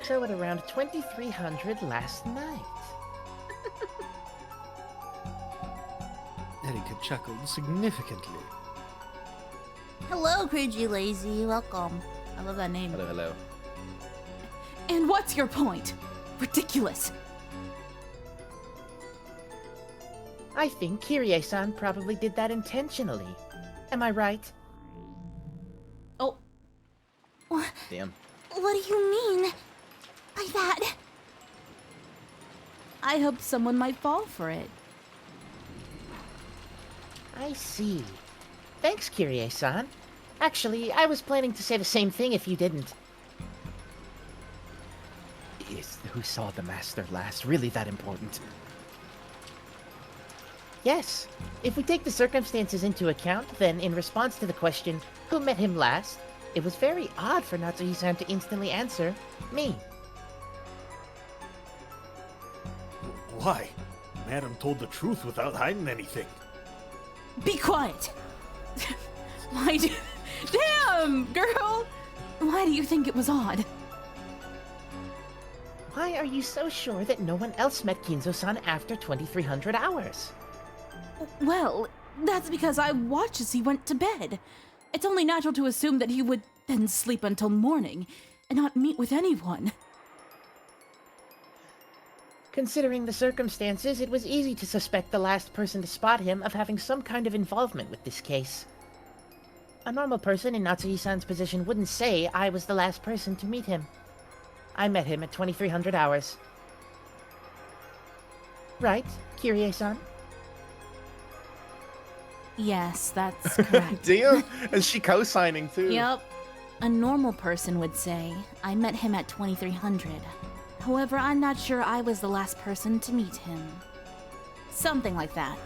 So at around 2300 last night. Erika chuckled significantly. Hello, Cringy Lazy. Welcome. I love that name. Hello, hello. And what's your point? Ridiculous. I think Kirie-san probably did that intentionally. Am I right? Oh, Damn. What do you mean by that? I hoped someone might fall for it. I see. Thanks, Kirie-san. Actually, I was planning to say the same thing if you didn't. Is who saw the master last really that important? Yes. If we take the circumstances into account, then in response to the question, who met him last, it was very odd for Natsuhi-san to instantly answer, me. Why? Madam told the truth without hiding anything. Be quiet! Why do... Damn, girl! Why do you think it was odd? Why are you so sure that no one else met Kinzo-san after 2300 hours? Well, that's because I watched as he went to bed. It's only natural to assume that he would then sleep until morning and not meet with anyone. Considering the circumstances, it was easy to suspect the last person to spot him of having some kind of involvement with this case. A normal person in Natsuhi-san's position wouldn't say I was the last person to meet him. I met him at 2300 hours. Right, Kirie-san? Yes, that's correct. Damn! And she co-signing too. Yep. A normal person would say, I met him at 2300. However, I'm not sure I was the last person to meet him. Something like that.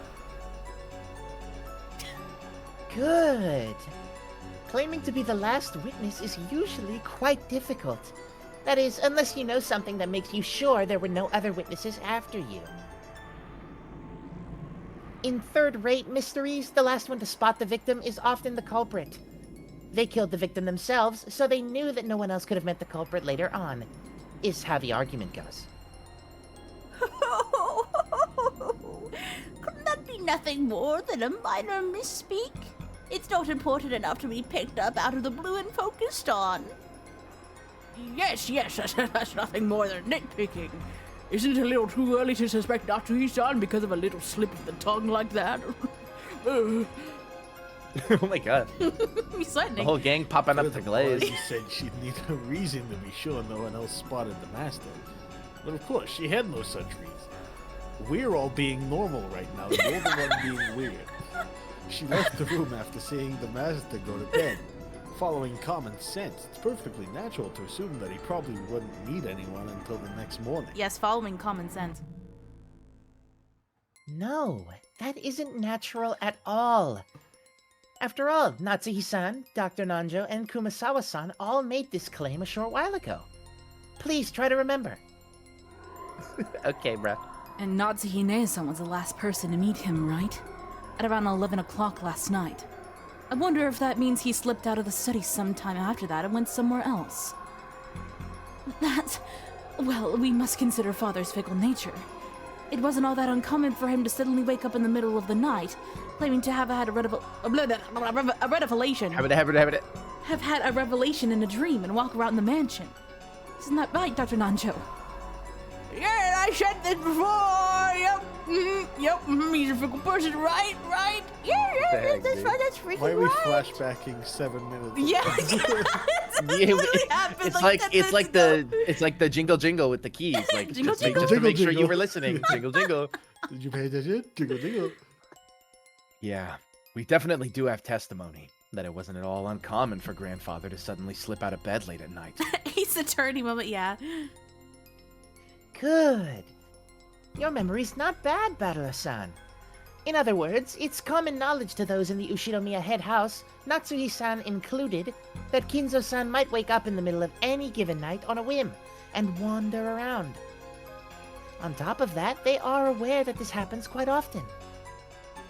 Good. Claiming to be the last witness is usually quite difficult. That is, unless you know something that makes you sure there were no other witnesses after you. In third-rate mysteries, the last one to spot the victim is often the culprit. They killed the victim themselves, so they knew that no one else could have met the culprit later on, is how the argument goes. Couldn't that be nothing more than a minor misspeak? It's not important enough to be picked up out of the blue and focused on. Yes, that's nothing more than nitpicking. Isn't it a little too early to suspect Natsuhi-san because of a little slip of the tongue like that? Oh my god. He's threatening. The whole gang popping up to glaze. She said she'd need a reason to be sure no one else spotted the master. But of course, she had no such reason. We're all being normal right now. You're the one being weird. She left the room after seeing the master go to bed. Following common sense, it's perfectly natural to assume that he probably wouldn't meet anyone until the next morning. Yes, following common sense. No, that isn't natural at all. After all, Natsuhi-san, Dr. Nanjo, and Kumasawa-san all made this claim a short while ago. Please try to remember. Okay, bruh. And Natsuhi-san was the last person to meet him, right? At around 11 o'clock last night. I wonder if that means he slipped out of the study sometime after that and went somewhere else. Well, we must consider Father's fickle nature. It wasn't all that uncommon for him to suddenly wake up in the middle of the night, claiming to have had a revelation. Have had a revelation in a dream and walk around the mansion. Isn't that right, Dr. Nanjo? Yeah, I said this before, yep. Yep, he's a fickle person, right? Yeah, that's right. That's freaking Why are we right. flashbacking 7 minutes? Yeah, It's like the jingle jingle with the keys. Like Jingle, just, make, jingle. just to make Jingle, sure you jingle. were listening. Jingle jingle. Did you pay attention? Jingle, jingle. Yeah, we definitely do have testimony that it wasn't at all uncommon for grandfather to suddenly slip out of bed late at night. He's the turning moment, yeah. Good. Your memory's not bad, Battler-san. In other words, it's common knowledge to those in the Ushinomiya head house, Natsuhi-san included, that Kinzo-san might wake up in the middle of any given night on a whim and wander around. On top of that, they are aware that this happens quite often.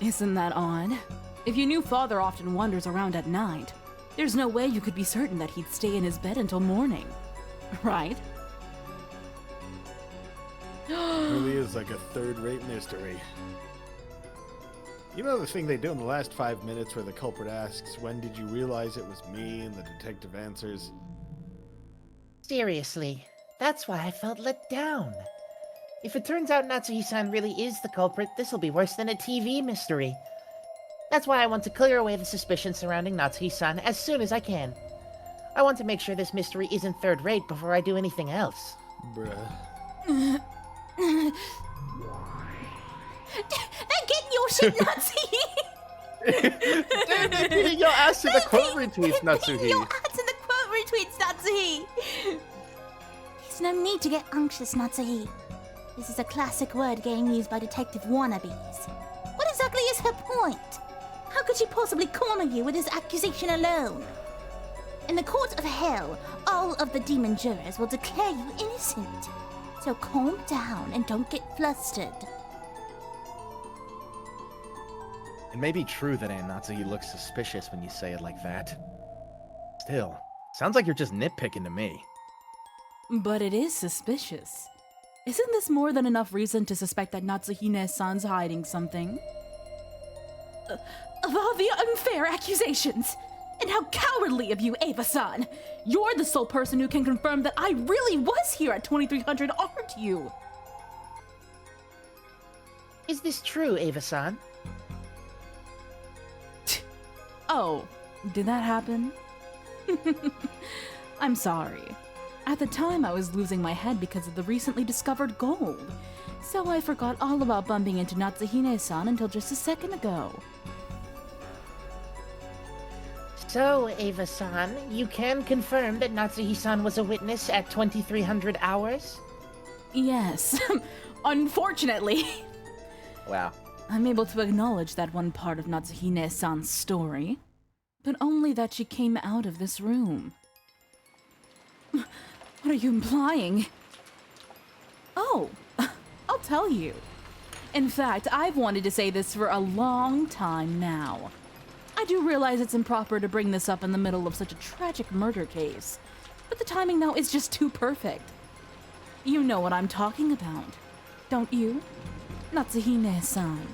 Isn't that odd? If you knew father often wanders around at night, there's no way you could be certain that he'd stay in his bed until morning. Right? Really is like a third-rate mystery. You know the thing they do in the last 5 minutes where the culprit asks, "When did you realize it was me?" and the detective answers, Seriously, that's why I felt let down. If it turns out Natsuhi-san really is the culprit, this'll be worse than a TV mystery. That's why I want to clear away the suspicion surrounding Natsuhi-san as soon as I can. I want to make sure this mystery isn't third-rate before I do anything else. bruh. They're getting your shit, Nazi. They're beating your ass in the quote retweets, Natsuhi. Your ads in the quote retweets, Natsuhi. There's no need to get anxious, Natsuhi. This is a classic word game used by detective wannabes. What exactly is her point? How could she possibly corner you with this accusation alone? In the court of hell, all of the demon jurors will declare you innocent. So calm down and don't get flustered. It may be true that Aunt Natsuhi looks suspicious when you say it like that. Still, sounds like you're just nitpicking to me. But it is suspicious. Isn't this more than enough reason to suspect that Natsuhine-san's hiding something? Of all the unfair accusations! And how cowardly of you, Ava-san! You're the sole person who can confirm that I really was here at 2300, aren't you? Is this true, Ava-san? Oh, did that happen? I'm sorry. At the time, I was losing my head because of the recently discovered gold. So I forgot all about bumping into Natsuhine-san until just a second ago. So, Ava-san, you can confirm that Natsuhi-san was a witness at 2300 hours? Yes, unfortunately. Wow. I'm able to acknowledge that one part of Natsuhine-san's story, but only that she came out of this room. What are you implying? Oh, I'll tell you. In fact, I've wanted to say this for a long time now. I do realize it's improper to bring this up in the middle of such a tragic murder case, but the timing now is just too perfect. You know what I'm talking about, don't you, Natsuhine-san?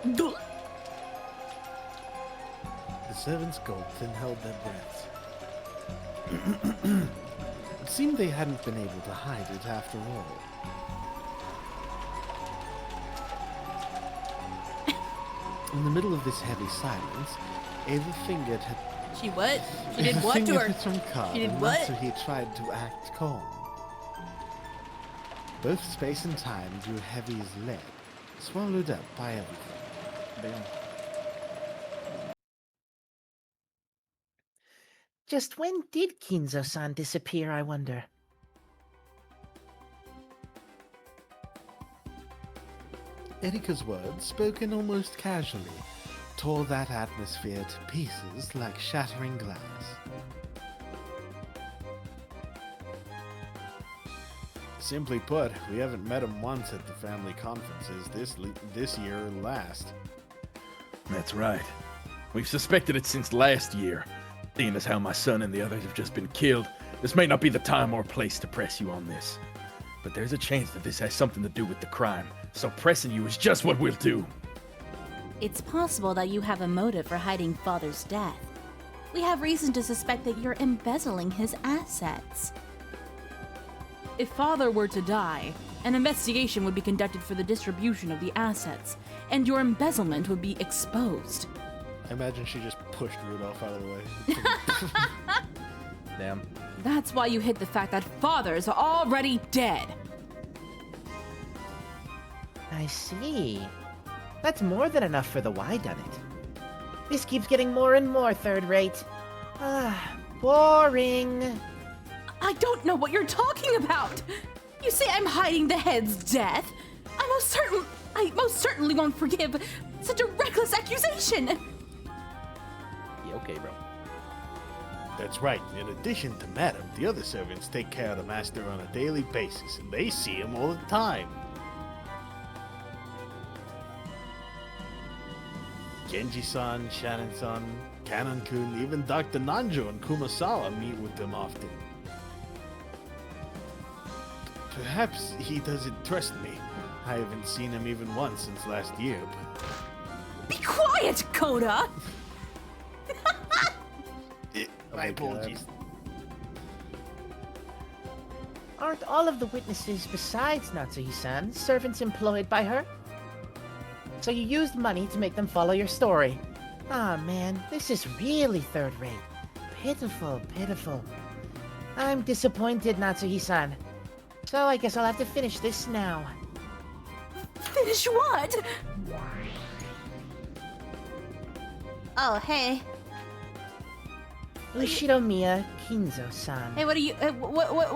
The servants gulped and held their breaths. It seemed they hadn't been able to hide it after all. In the middle of this heavy silence, Ava fingered her. She what? She did what to fingered her? her trump card, She did and what? Natsuhi tried to act calm. Both space and time grew heavy as lead, swallowed up by everything. Just when did Kinzo-san disappear, I wonder? Erika's words, spoken almost casually, tore that atmosphere to pieces like shattering glass. Simply put, we haven't met him once at the family conferences this year or last. That's right. We've suspected it since last year. Seeing as how my son and the others have just been killed, this may not be the time or place to press you on this. But there's a chance that this has something to do with the crime, so pressing you is just what we'll do. It's possible that you have a motive for hiding father's death. We have reason to suspect that you're embezzling his assets. If Father were to die, an investigation would be conducted for the distribution of the assets, and your embezzlement would be exposed. I imagine she just pushed Rudolph out of the way. Damn. That's why you hid the fact that Father's already dead. I see. That's more than enough for the why done it. This keeps getting more and more third rate. Ah, boring. I don't know what you're talking about! You say I'm hiding the head's death? I most certainly won't forgive such a reckless accusation! Yeah, okay, bro. That's right. In addition to Madam, the other servants take care of the master on a daily basis, and they see him all the time. Genji-san, Shannon-san, Kanon-kun, even Dr. Nanjo and Kumasawa meet with them often. Perhaps he doesn't trust me. I haven't seen him even once since last year, but... Be quiet, Coda! my apologies. Aren't all of the witnesses besides Natsuhi-san servants employed by her? So you used money to make them follow your story. Ah, man, this is really third rate. Pitiful, pitiful. I'm disappointed, Natsuhi-san. So I guess I'll have to finish this now. Finish what? Oh, hey. Ushiromiya Kinzo-san. Hey, what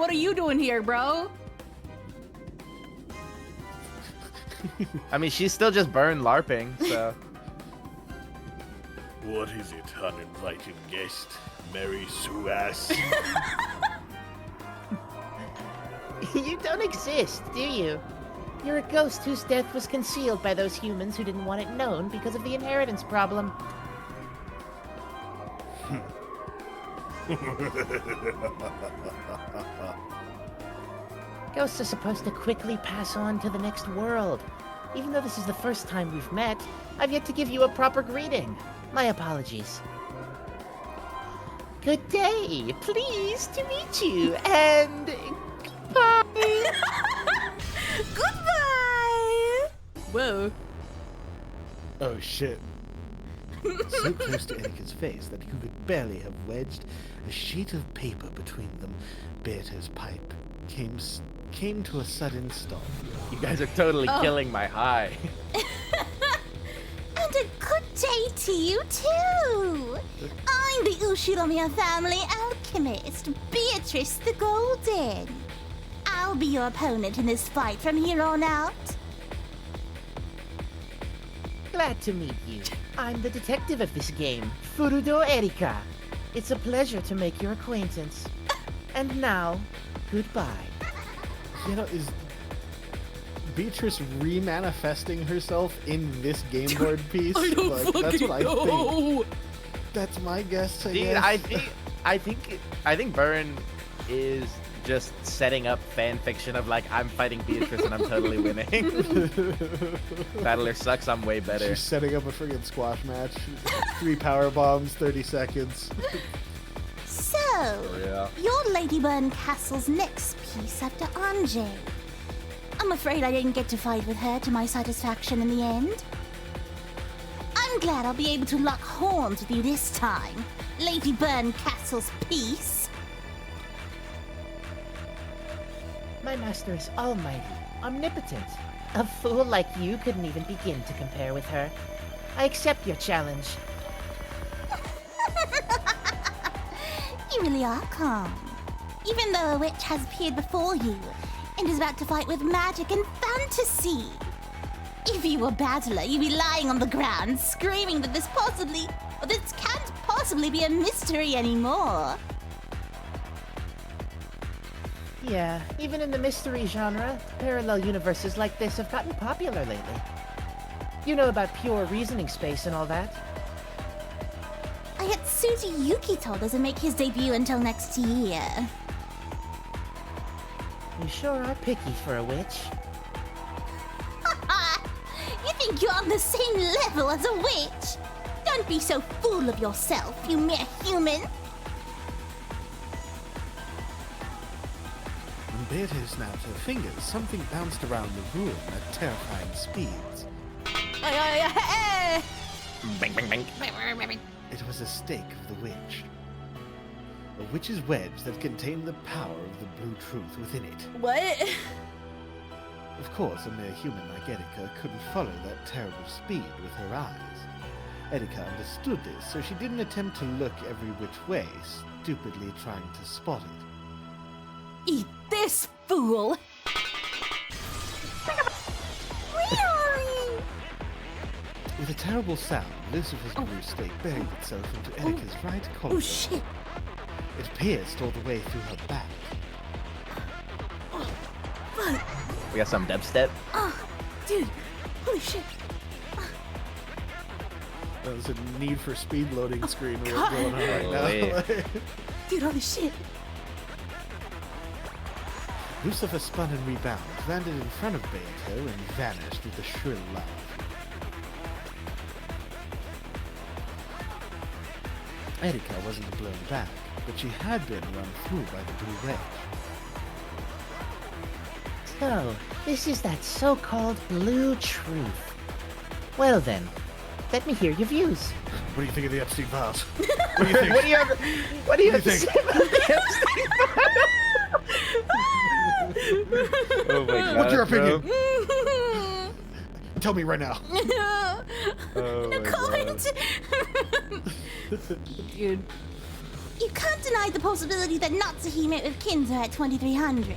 are you doing here, bro? I mean, she's still just Burn LARPing, so. What is it, uninvited guest? Mary Sue ass? You don't exist, do you? You're a ghost whose death was concealed by those humans who didn't want it known because of the inheritance problem. Ghosts are supposed to quickly pass on to the next world. Even though this is the first time we've met, I've yet to give you a proper greeting. My apologies. Good day. Pleased to meet you, and goodbye. Goodbye! Whoa. Oh shit. So close to Enika's face that you could barely have wedged a sheet of paper between them, Beata's pipe came to a sudden stop. You guys are totally killing my high. And a good day to you, too! I'm the Ushiromiya family alchemist, Beatrice the Golden. I'll be your opponent in this fight from here on out. Glad to meet you. I'm the detective of this game, Furudo Erika. It's a pleasure to make your acquaintance. And now, goodbye. You know, is Beatrice remanifesting herself in this game board piece? I don't Like, that's fucking what I know. think. That's my guess, I Dude, guess. I think Burn is just setting up fan fiction of like, I'm fighting Beatrice and I'm totally winning. Battler sucks, I'm way better. She's setting up a friggin' squash match. 3 power bombs, 30 seconds. So, Yeah. you're Lady Burn Castle's next piece after Anjay. I'm afraid I didn't get to fight with her to my satisfaction in the end. I'm glad I'll be able to lock horns with you this time, Lady Burn Castle's piece. My master is almighty, omnipotent. A fool like you couldn't even begin to compare with her. I accept your challenge. You really are calm. Even though a witch has appeared before you and is about to fight with magic and fantasy. If you were a battler, you'd be lying on the ground, screaming that this can't possibly be a mystery anymore. Yeah, even in the mystery genre, parallel universes like this have gotten popular lately. You know about pure reasoning space and all that? Ayatsuji Yukito doesn't make his debut until next year. You sure are picky for a witch. You think you're on the same level as a witch? Don't be so full of yourself, you mere human. Beato snapped her fingers, something bounced around the room at terrifying speeds. Bang, bang, bang. It was a stake of the witch. A witch's wedge that contained the power of the blue truth within it. What? Of course, a mere human like Erika couldn't follow that terrible speed with her eyes. Erika understood this, so she didn't attempt to look every which way, stupidly trying to spot it. Eat this, fool! With a terrible sound, Lucifer's blue stake buried itself into Erika's right collarbone. Oh shit! It pierced all the way through her back. We got some dubstep. Dude, holy shit! There's a Need for Speed loading screen going God. on right Holy. now. Dude, holy shit! Lucifer spun and rebounded, landed in front of Beato, and vanished with a shrill laugh. Erika wasn't blown back, but she had been run through by the blue wedge. So, this is that so-called blue truth. Well then, let me hear your views. What do you think of the Epstein files? What do you think? What do you have to think? say about the Epstein files? Oh my god. What's your bro. opinion? Tell me right now. Oh No my comment! Dude. You can't deny the possibility that Natsuhi met with Kinzo at 2300.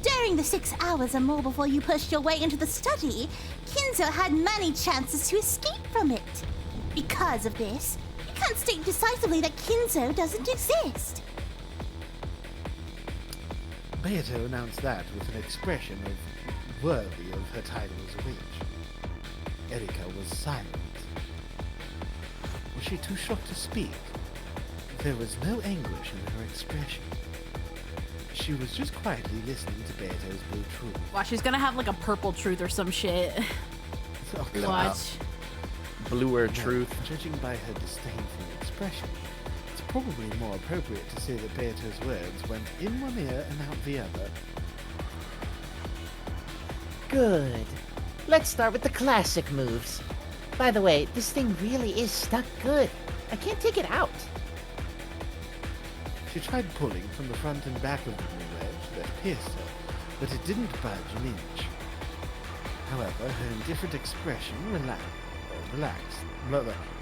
During the 6 hours or more before you pushed your way into the study, Kinzo had many chances to escape from it. Because of this, you can't state decisively that Kinzo doesn't exist. Beato announced that with an expression of worthy of her title as a witch. Erika was silent. Was she too shocked to speak? There was no anguish in her expression. She was just quietly listening to Beato's blue truth. Watch, she's gonna have like a purple truth or some shit. Oh, Watch. Bluer No, truth. Judging by her disdainful expression, it's probably more appropriate to say that Beato's words went in one ear and out the other. Good. Let's start with the classic moves. By the way, this thing really is stuck good. I can't take it out. She tried pulling from the front and back of the blue wedge that pierced her, but it didn't budge an inch. However, her indifferent expression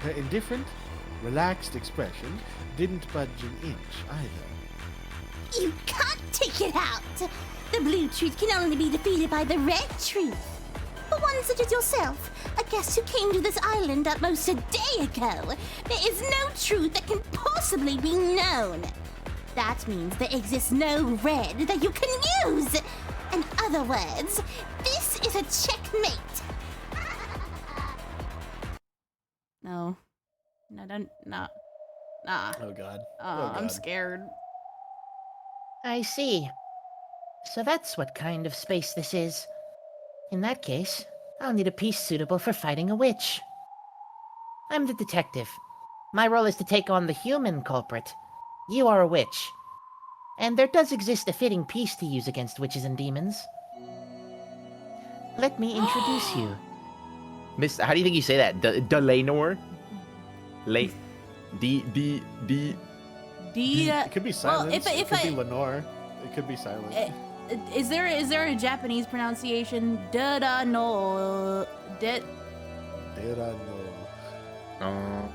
Her indifferent, relaxed expression didn't budge an inch either. You can't take it out! The blue truth can only be defeated by the red truth. For one such as yourself, a guest who came to this island at most a day ago, there is no truth that can possibly be known. That means there exists no red that you can use. In other words, this is a checkmate. No. No, don't. Nah. Nah. Oh god. I'm scared. I see. So that's what kind of space this is. In that case, I'll need a piece suitable for fighting a witch. I'm the detective. My role is to take on the human culprit. You are a witch. And there does exist a fitting piece to use against witches and demons. Let me introduce you. Miss, how do you think you say that? Delanor? D. It could be silent. Well, It could be Lenore. It could be silent. Is there a Japanese pronunciation? Da no. Did I know?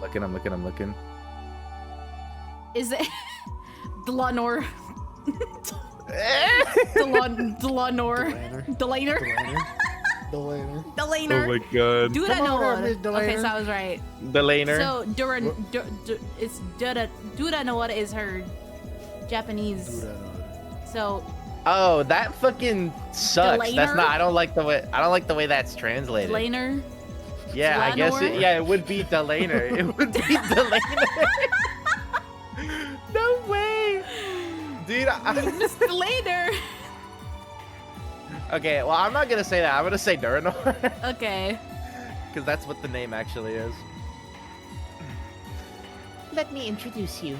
I'm looking. Is it Delanor? Delanor. Delaner. Delaner. Delaner. Oh my god. Do Come on over, Miss that know? Okay, Delaner. so I was right. Delaner. So it's Duranor is her Japanese. So Oh, that fucking sucks. That's Delaner? not. I don't like the way that's translated. Delaner. Yeah, I guess Delanor? it would be Delaner. It would be Delaner. No way. Dude, Miss Delaner. okay, well, I'm not gonna say that. I'm gonna say Duranor. Okay. Because that's what the name actually is. Let me introduce you.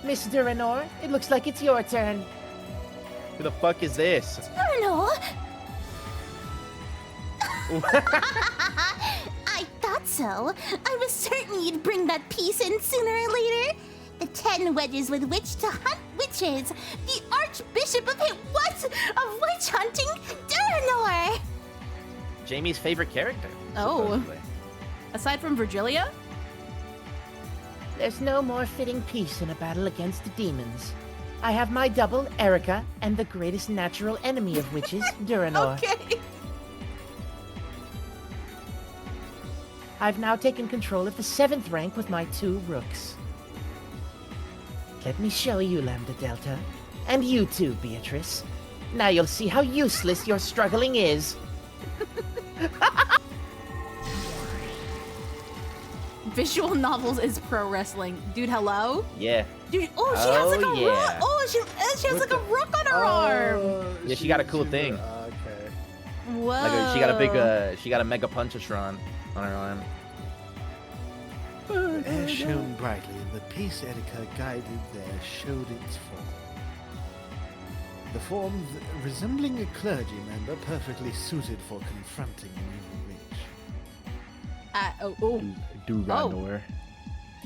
Miss Duranor, it looks like it's your turn. Who the fuck is this? Duranor! I thought so. I was certain you'd bring that piece in sooner or later. The 10 wedges with which to hunt witches. The Archbishop of witch hunting, Duranor! Jamie's favorite character. Oh. supposedly. Aside from Virgilia? There's no more fitting piece in a battle against the demons. I have my double, Erica, and the greatest natural enemy of witches, Duranor. Okay. I've now taken control of the 7th rank with my 2 rooks. Let me show you, Lambda Delta. And you too, Beatrice. Now you'll see how useless your struggling is. Visual novels is pro wrestling. Dude, hello? Yeah. Dude, oh, she has like a yeah. rook. Oh, she has like a rook on her arm. Yeah, she got a cool thing. Okay. Whoa. Like she got a big, she got a mega punchatron on her arm. As shone brightly, and the piece Erica guided there showed its form. The form resembling a clergy member perfectly suited for confronting an evil witch. Duranor.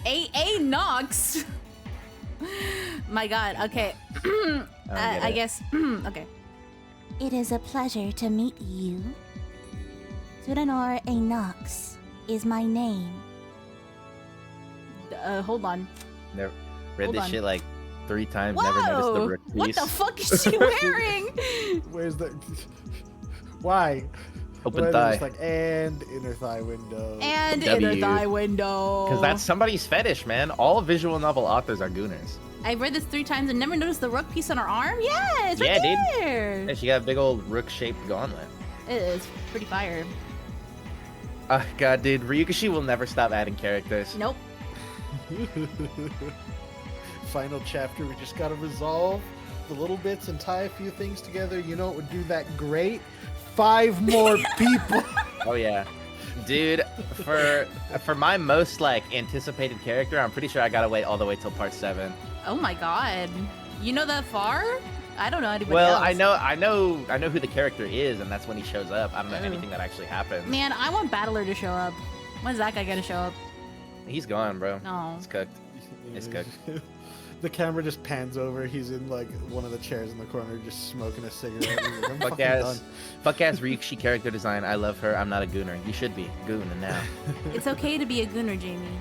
A Nox. My God. Okay. I guess. Okay. It is a pleasure to meet you. Duranor A. Nox is my name. Hold on. Never read Hold this on. shit like 3 times. Never noticed the Whoa! rook piece. What the fuck is she wearing? Where's the... Why? Open Why are they thigh. just like, and inner thigh window. And W. inner thigh window. Because that's somebody's fetish, man. All visual novel authors are gooners. I've read this 3 times and never noticed the rook piece on her arm. Yeah, it's right Yeah, dude. there. Yeah, she got a big old rook-shaped gauntlet. It is pretty fire. God, dude, Ryukishi will never stop adding characters. Nope. Final chapter, we just gotta resolve the little bits and tie a few things together. You know what would do that great? 5 more people. Oh yeah, dude. For my most like anticipated character, I'm pretty sure I gotta wait all the way till part 7. Oh my God. You know that far? I don't know anybody Well, else. I know who the character is, and that's when he shows up. I don't know anything that actually happens. Man, I want Battler to show up. When's that guy gonna show up? He's gone, bro. No. It's cooked. It's cooked. The camera just pans over. He's in like one of the chairs in the corner, just smoking a cigarette. He's like, I'm Fuck fucking ass, done. fuck ass Ryukishi character design. I love her. I'm not a gooner. You should be goon now. It's okay to be a gooner, Jamie.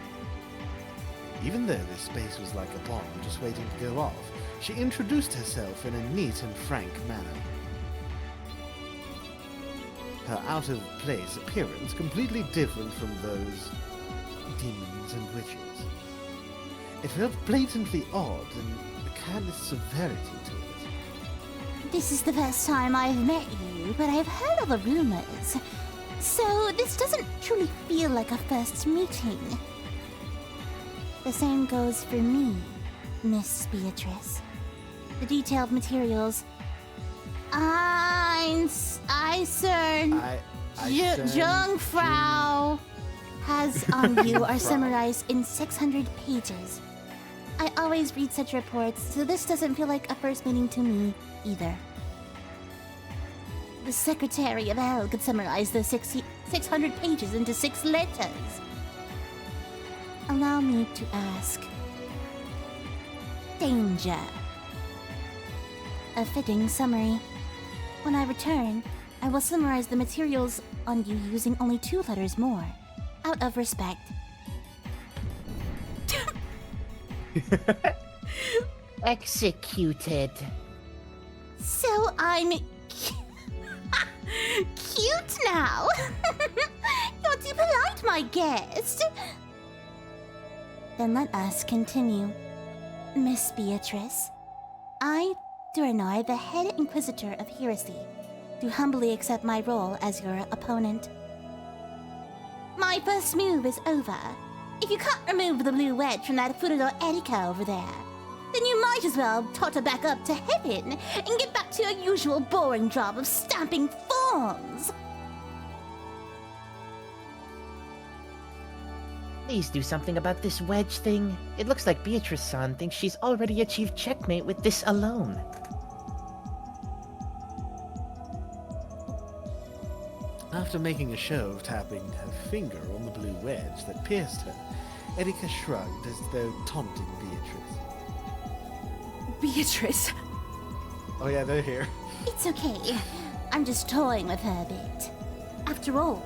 Even though this space was like a bomb just waiting to go off, she introduced herself in a neat and frank manner. Her out-of-place appearance completely different from those demons and witches. It felt blatantly odd and a kind of severity to it. This is the first time I've met you, but I've heard all the rumors. So this doesn't truly feel like a first meeting. The same goes for me, Miss Beatrice. The detailed materials. Jungfrau has on you are summarized in 600 pages. I always read such reports, so this doesn't feel like a first meeting to me either. The Secretary of Hell could summarize those 600 pages into 6 letters. Allow me to ask. Danger. A fitting summary. When I return, I will summarize the materials on you using only 2 letters more, out of respect. Executed. So I'm cute now. You're too polite, my guest. Then let us continue. Miss Beatrice, I, Duranor, the head inquisitor of heresy, do humbly accept my role as your opponent. My first move is over. If you can't remove the blue wedge from that Furudor Erika over there, then you might as well totter back up to heaven and get back to your usual boring job of stamping forms. Please do something about this wedge thing. It looks like Beatrice-san thinks she's already achieved checkmate with this alone. After making a show of tapping her finger on the blue wedge that pierced her, Erika shrugged as though taunting Beatrice. Beatrice. Oh yeah, they're here. It's okay. I'm just toying with her a bit. After all,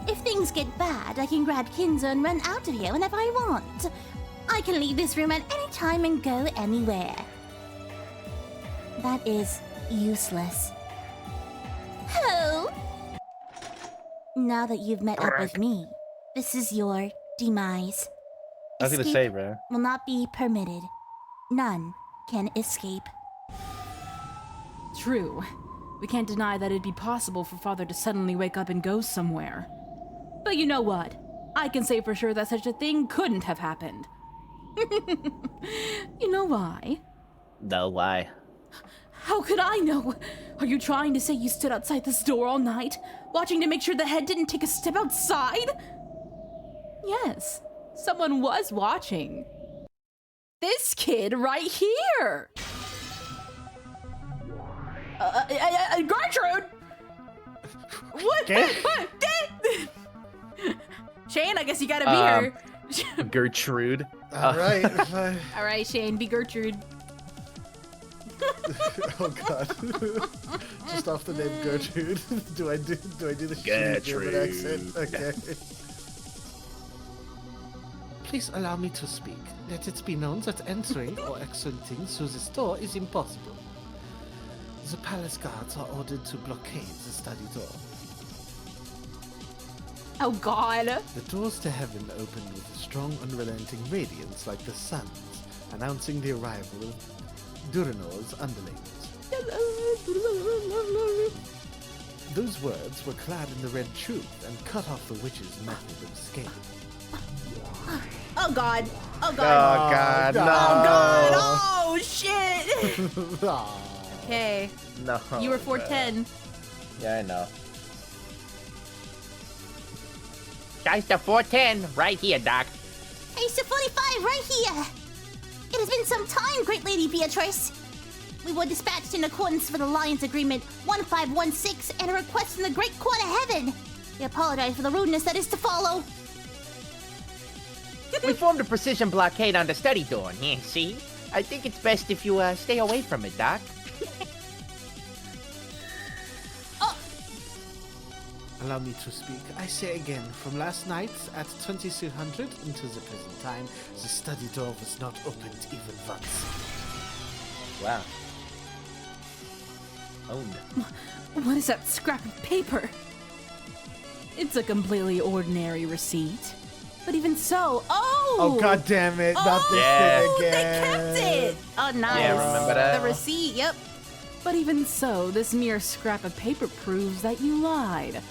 if things get bad, I can grab Kinzo and run out of here whenever I want. I can leave this room at any time and go anywhere. That is useless. Hello! Now that you've met up with me, this is your demise. I was gonna say, bro. Will not be permitted. None can escape. True. We can't deny that it'd be possible for Father to suddenly wake up and go somewhere. But you know what? I can say for sure that such a thing couldn't have happened. You know why? No, why? How could I know? Are you trying to say you stood outside this door all night, watching to make sure the head didn't take a step outside? Yes, someone was watching. This kid right here! Gertrude! What? What? Shane, I guess you gotta be her. Gertrude. Alright, All right, Shane, be Gertrude. oh god. Just off the name Gertrude. do I do the shitty German accent? Okay. Please allow me to speak. Let it be known that entering or exiting through this door is impossible. The palace guards are ordered to blockade the study door. Oh god. The doors to heaven open with a strong, unrelenting radiance like the sun's, announcing the arrival of Durinor's underlings. Those words were clad in the red truth and cut off the witch's method of escape. Oh god. Oh god. Oh god, no. Oh god. Oh shit. Aw. Okay. No. You were 410. Yeah, I know. Guys, the 410, right here, Doc. Ace of 45 right here. It has been some time, Great Lady Beatrice. We were dispatched in accordance with Alliance Agreement 1516 and a request from the Great Court of Heaven. We apologize for the rudeness that is to follow. We formed a precision blockade on the study door, yeah, see? I think it's best if you stay away from it, Doc. Allow me to speak. I say again, from last night at 2200 until the present time, the study door was not opened even once. Wow. Owned. What is that scrap of paper? It's a completely ordinary receipt. But even so, Oh god damn it, not this Yeah. thing They again. kept it! Oh, nice. Yeah, remember that? The receipt, yep. But even so, this mere scrap of paper proves that you lied.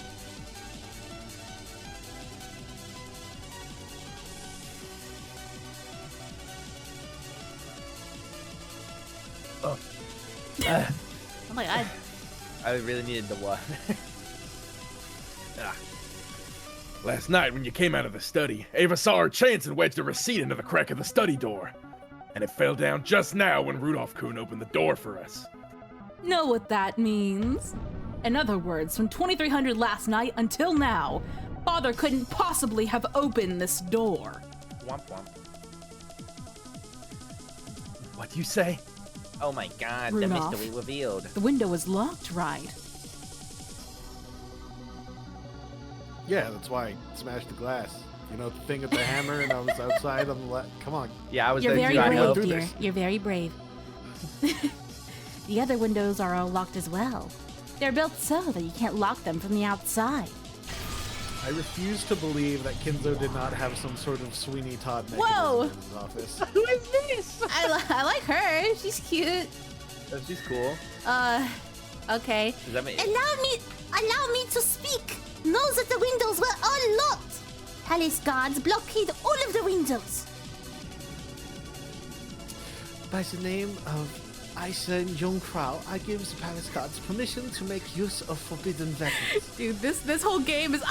Oh my god. I really needed the water. Last night, when you came out of the study, Ava saw her chance and wedged a receipt into the crack of the study door. And it fell down just now when Rudolph-kun opened the door for us. Know what that means? In other words, from 2300 last night until now, Father couldn't possibly have opened this door. Womp womp. What do you say? Oh my god, Rudolph. the mystery revealed. The window was locked, right? Yeah, that's why I smashed the glass. You know, the thing with the hammer, and I was outside on the left. Come on. Yeah, I was You're there very too, I brave, know. dear. You're very brave. The other windows are all locked as well. They're built so that you can't lock them from the outside. I refuse to believe that Kinzo did not have some sort of Sweeney Todd mechanism Whoa! in his office. Who is this? I like her. She's cute. Oh, she's cool. Okay. Does that mean... Allow me to speak. Know that the windows were all locked. Palace guards blockade all of the windows. By the name of Isa Jungfrau, I give the palace guards permission to make use of forbidden weapons. Dude, this whole game is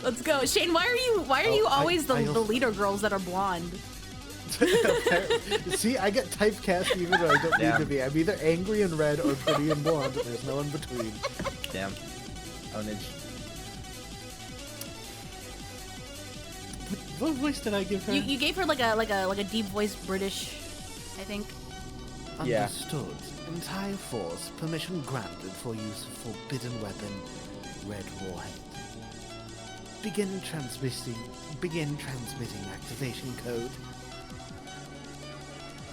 Let's go, Shane. Why are you always the leader girls that are blonde? See, I get typecast even though I don't need to be. I'm either angry and red or pretty and blonde. There's no in between. Damn. Ownage. What voice did I give her? You gave her like a deep voiced British, I think. Yeah. Understood. Entire force, permission granted for use of forbidden weapon, red warhead. Begin transmitting activation code.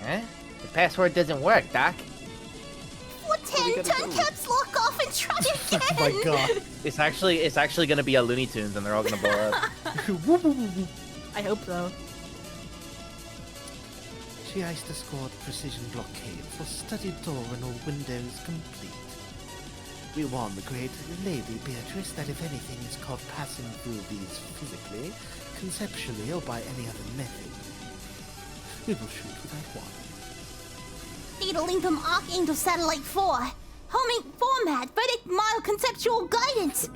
Huh? The password doesn't work, Doc. 410, turn caps lock off and try again. Oh my god. It's actually gonna be a Looney Tunes, and they're all gonna blow up. I hope so. She iced a squad precision blockade for studied door and all windows complete. We warn the great Lady Beatrice that if anything is caught passing through these physically, conceptually, or by any other method, we will shoot without warning. Data link from Archangel Satellite 4. Homing format, verdict mild conceptual guidance.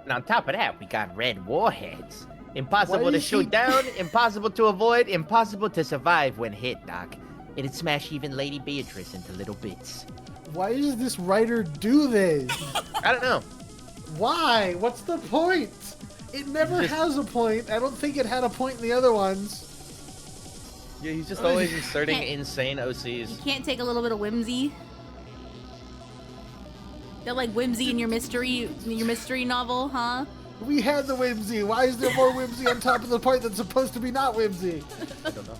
And on top of that, we got red warheads. Impossible Why to is shoot he- down, impossible to avoid, impossible to survive when hit, Doc. It'd smash even Lady Beatrice into little bits. Why does this writer do this? I don't know. Why? What's the point? It never has a point. I don't think it had a point in the other ones. Yeah, he's just always inserting Can't- insane You OCs. can't take a little bit of whimsy. That like whimsy in your mystery novel, huh? We had the whimsy. Why is there more whimsy on top of the part that's supposed to be not whimsy? I don't know.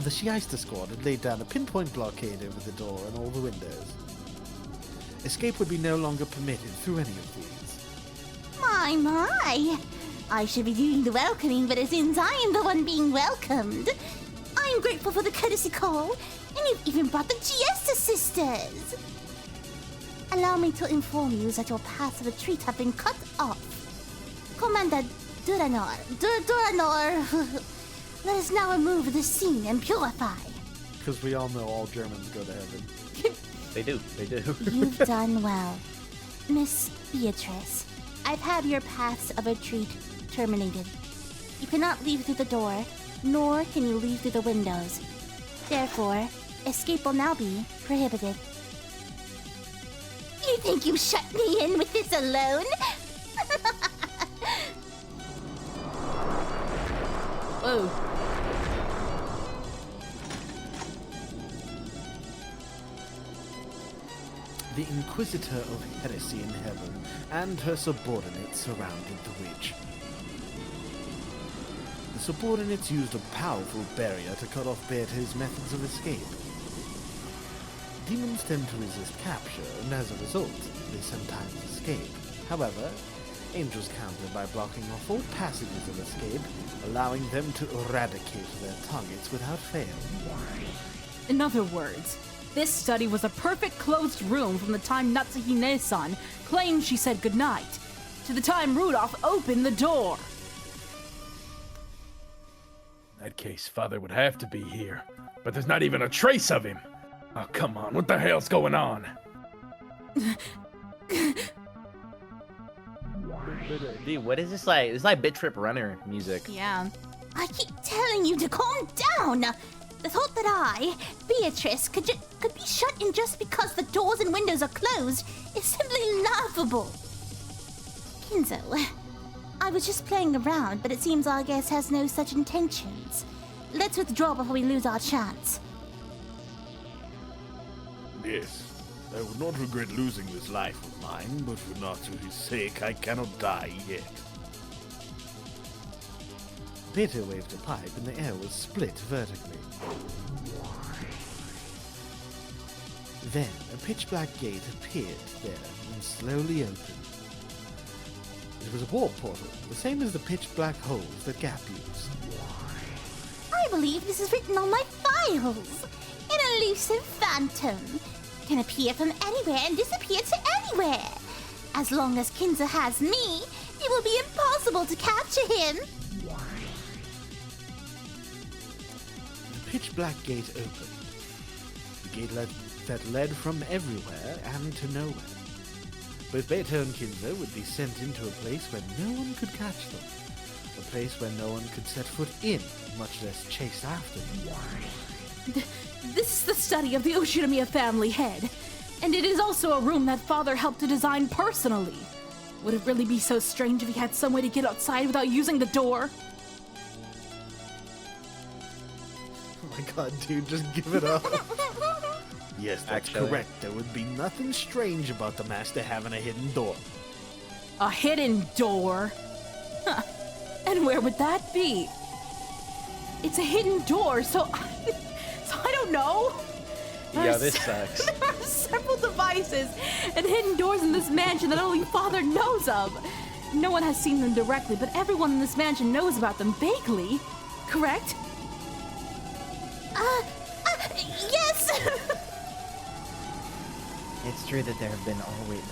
The Shiaista squad had laid down a pinpoint blockade over the door and all the windows. Escape would be no longer permitted through any of these. My. I should be doing the welcoming, but it seems I am the one being welcomed. I am grateful for the courtesy call, and you've even brought the Giesta sisters. Allow me to inform you that your paths of retreat have been cut off. Commander Duranor, let us now remove the scene and purify. Because we all know all Germans go to heaven. They do. You've done well. Miss Beatrice, I've had your paths of retreat terminated. You cannot leave through the door, nor can you leave through the windows. Therefore, escape will now be prohibited. You think you shut me in with this alone? Whoa. The Inquisitor of Heresy in Heaven and her subordinates surrounded the witch. The subordinates used a powerful barrier to cut off Beatrice's methods of escape. Demons tend to resist capture, and as a result, they sometimes escape. However, angels counter by blocking off all passages of escape, allowing them to eradicate their targets without fail. In other words, this study was a perfect closed room from the time Natsuhine-san claimed she said goodnight, to the time Rudolph opened the door. In that case, Father would have to be here. But there's not even a trace of him. Oh, come on. What the hell's going on? Dude, what is this like? It's like Bit Trip Runner music. Yeah. I keep telling you to calm down. The thought that I, Beatrice, could be shut in just because the doors and windows are closed is simply laughable. Kinzo, I was just playing around, but it seems our guest has no such intentions. Let's withdraw before we lose our chance. Yes, I would not regret losing this life of mine, but for Natsuhi's sake, I cannot die yet. Peter waved a pipe and the air was split vertically. Then a pitch-black gate appeared there and slowly opened. It was a warp portal, the same as the pitch-black holes that Gap used. I believe this is written on my files. An elusive phantom. Can appear from anywhere and disappear to anywhere. As long as Kinzo has me, it will be impossible to capture him. The pitch-black gate opened. The gate that led from everywhere and to nowhere. Both Beto and Kinzo would be sent into a place where no one could catch them. A place where no one could set foot in, much less chase after them. This is the study of the Oshinomiya family head, and it is also a room that Father helped to design personally. Would it really be so strange if he had some way to get outside without using the door? Oh my god, dude, just give it up. Yes, that's Actually. correct. There would be nothing strange about the master having a hidden door. A hidden door? Huh. And where would that be? It's a hidden door, so I don't know. Yeah, this sucks. There are several devices and hidden doors in this mansion that only Father knows of. No one has seen them directly, but everyone in this mansion knows about them vaguely. Correct? Yes! It's true that there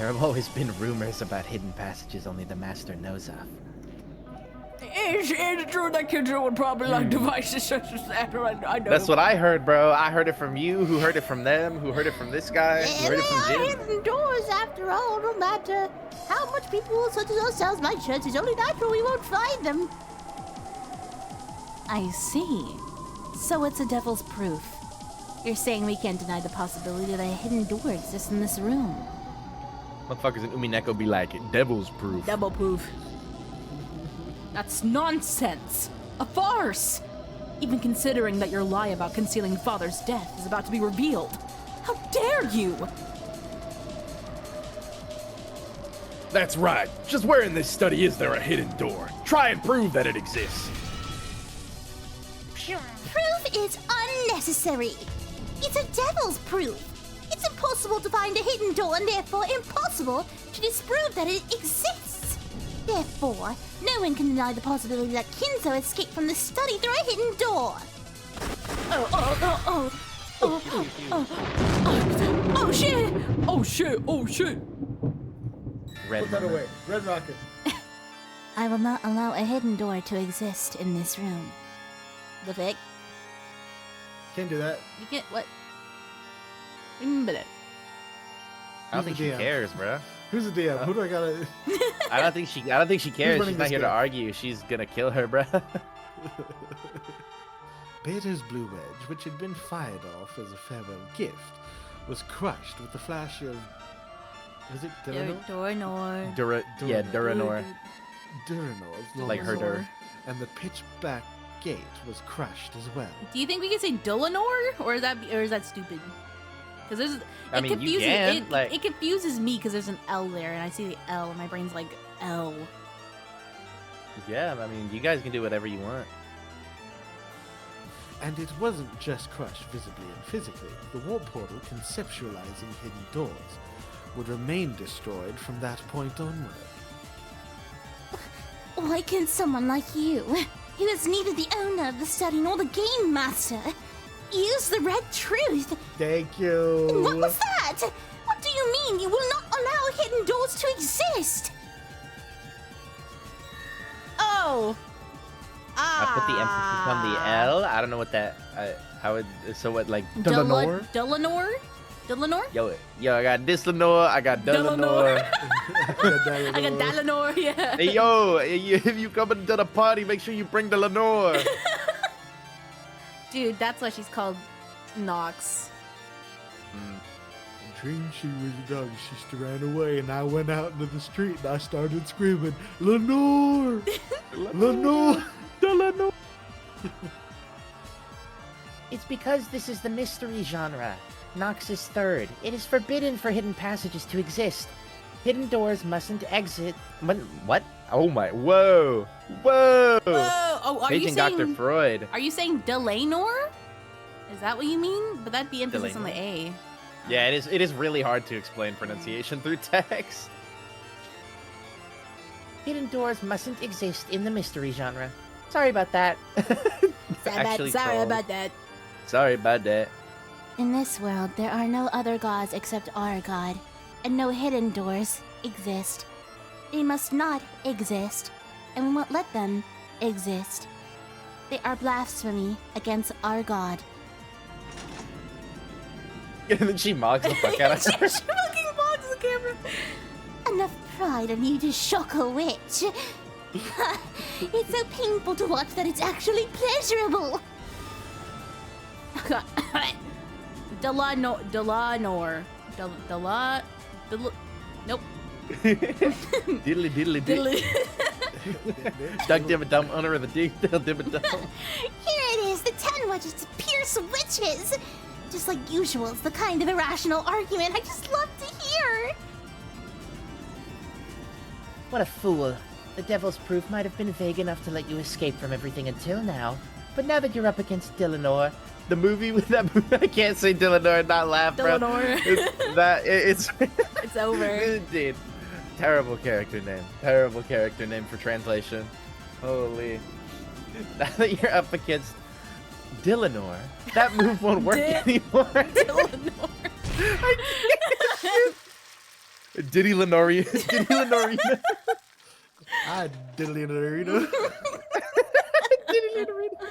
have always been rumors about hidden passages only the master knows of. It's true that kids would probably like devices such as that. I know. That's what I heard, bro. I heard it from you, who heard it from them, who heard it from this guy, who heard it from They are Jim. hidden doors, after all. No matter how much people such as ourselves might search, it's only natural we won't find them. I see. So it's a devil's proof. You're saying we can't deny the possibility that a hidden door exists in this room. Motherfuckers in UMINEKO be like, devil's proof. Double proof. That's nonsense! A farce! Even considering that your lie about concealing Father's death is about to be revealed. How dare you! That's right. Just where in this study is there a hidden door? Try and prove that it exists. Proof is unnecessary. It's a devil's proof. It's impossible to find a hidden door and therefore impossible to disprove that it exists. Therefore, no one can deny the possibility that Kinzo escaped from the study through a hidden door. Oh shit! Oh shit! Oh shit! Red moment. Red Rocket. I will not allow a hidden door to exist in this room. The Vic? Can't do that. You can't. What? Remember that. I don't think she DM? cares, bro. Who's the DM? Who do I gotta... I don't think she cares. running She's not this here to game? argue. She's gonna kill her, bro. Beta's blue wedge, which had been fired off as a farewell gift, was crushed with the flash of... Was it Duranor? Doranor. Duranor. Duranor's Like her Lord. dur. And the pitch-black gate was crushed as well. Do you think we can say Dolanor, or is that stupid? Because there's. I mean, you can, like- it confuses me because there's an L there, and I see the L, and my brain's like L. Yeah, I mean, you guys can do whatever you want. And it wasn't just crushed visibly and physically. The warp portal conceptualizing hidden doors would remain destroyed from that point onward. Why can't someone like you, who is neither the owner of the study nor the game master, use the red truth? Thank you. And what was that? What do you mean you will not allow hidden doors to exist? Oh. I put the emphasis on the L. I don't know what that. How it? So what? Like Dulanor? Dolanor? Dolanor? Yo, I got Dislanor. I got Dulanor. I got Dalanor, yeah. Hey, yo, if you come into the party, make sure you bring the Lenore. Dude, that's why she's called Nox. Dream she was young, she ran away, and I went out into the street and I started screaming, Lenore! Lenore! Dulanor. It's because this is the mystery genre. Nox is third. It is forbidden for hidden passages to exist. Hidden doors mustn't exit. What? Oh my! Whoa! Whoa! Oh, are you Paging Dr. saying? Freud. Are you saying Delanor? Is that what you mean? But that'd be emphasis on the A. Yeah, it is. It is really hard to explain pronunciation through text. Hidden doors mustn't exist in the mystery genre. Sorry about that. Actually Sorry trolled. about that. Sorry about that. In this world, there are no other gods except our god, and no hidden doors exist. They must not exist, and we won't let them exist. They are blasphemy against our god. And then she mocks the fuck out of her. She fucking blocks the camera. A enough pride in you to shock a witch. It's so painful to watch that it's actually pleasurable. Nope. Diddly diddly diddly. Duck dim a dum under the dick dim a dum. Here it is, the 10 wedges to pierce witches. Just like usual, it's the kind of irrational argument I just love to hear. What a fool. The Devil's Proof might have been vague enough to let you escape from everything until now. But now that you're up against Dillinor, The movie with that movie, I can't say Dillinor and not laugh, bro. Dillinor. It's It's over. Dude, terrible character name. Terrible character name for translation. Holy. Now that you're up against Dillinor, that move won't work anymore. Dillinor. Diddy Lenorian. Diddy Lenorina. Ah, Dillianerino. Diddy Lenorina.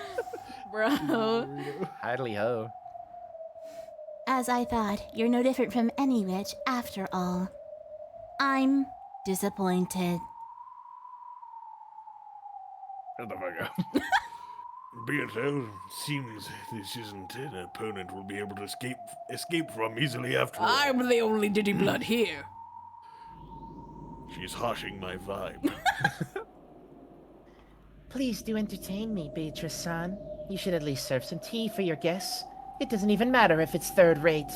Bro. Idly ho. As I thought, you're no different from any witch after all. I'm disappointed. Shut the fuck up. Be it so, seems this isn't an opponent we'll be able to escape from easily after all. I'm the only Diddy blood here. She's harshing my vibe. please do entertain me, Beatrice-san. You should at least serve some tea for your guests. It doesn't even matter if it's third-rate.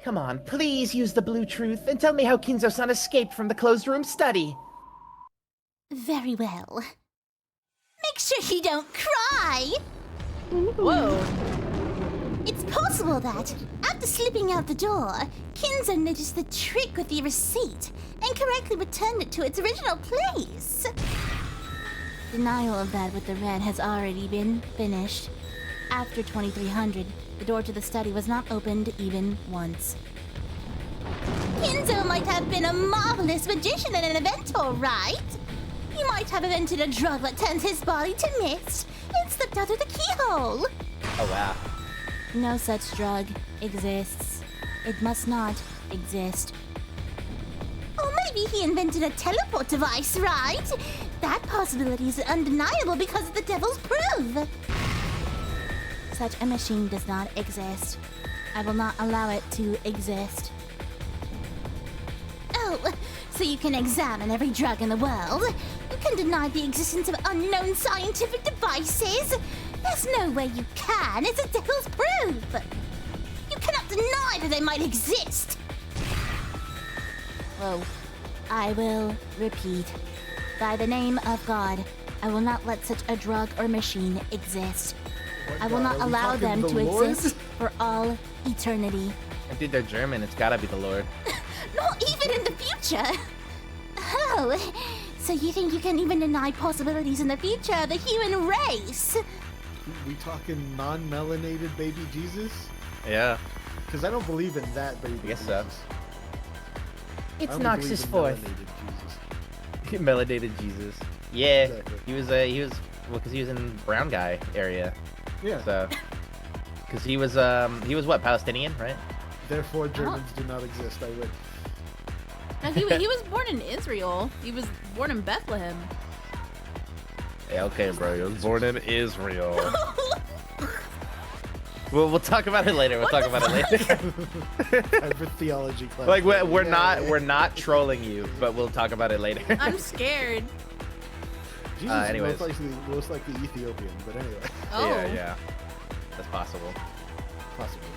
Come on, please use the blue truth and tell me how Kinzo-san escaped from the closed-room study. Very well. Make sure you don't cry! Whoa. It's possible that, after slipping out the door, Kinzo noticed the trick with the receipt and correctly returned it to its original place. Denial of that with the red has already been finished. After 2300, the door to the study was not opened even once. Kinzo might have been a marvelous magician and an inventor, right? He might have invented a drug that turns his body to mist and slipped out of the keyhole. Oh, wow. No such drug exists. It must not exist. Or maybe he invented a teleport device, right? That possibility is undeniable because of the Devil's Proof. Such a machine does not exist. I will not allow it to exist. Oh, so you can examine every drug in the world? You can deny the existence of unknown scientific devices? There's no way you can. It's a Devil's Proof. You cannot deny that they might exist. Whoa. I will repeat. By the name of God, I will not let such a drug or machine exist. I will not allow them to exist for all eternity. I think they're German. It's gotta be the Lord. Not even in the future. Oh, so you think you can even deny possibilities in the future of the human race? We talking non-melanated baby Jesus? Yeah. Because I don't believe in that baby I guess Jesus. so. I It's only Noxus believe in Fourth. melanated Jesus. Melanated Jesus. Yeah. Exactly. He was well, because he was in brown guy area. Yeah. So. Because he was what, Palestinian, right? Therefore, Germans do not exist. I would. No, he was born in Israel. He was born in Bethlehem. Yeah, okay, bro. He was born in Israel. We'll talk about it later. We'll talk about it later. I have a theology class. Like we're Yeah. not trolling you, but we'll talk about it later. I'm scared. Jesus anyways. is most likely Ethiopian, but anyway, Oh. Yeah. That's possible. possibly.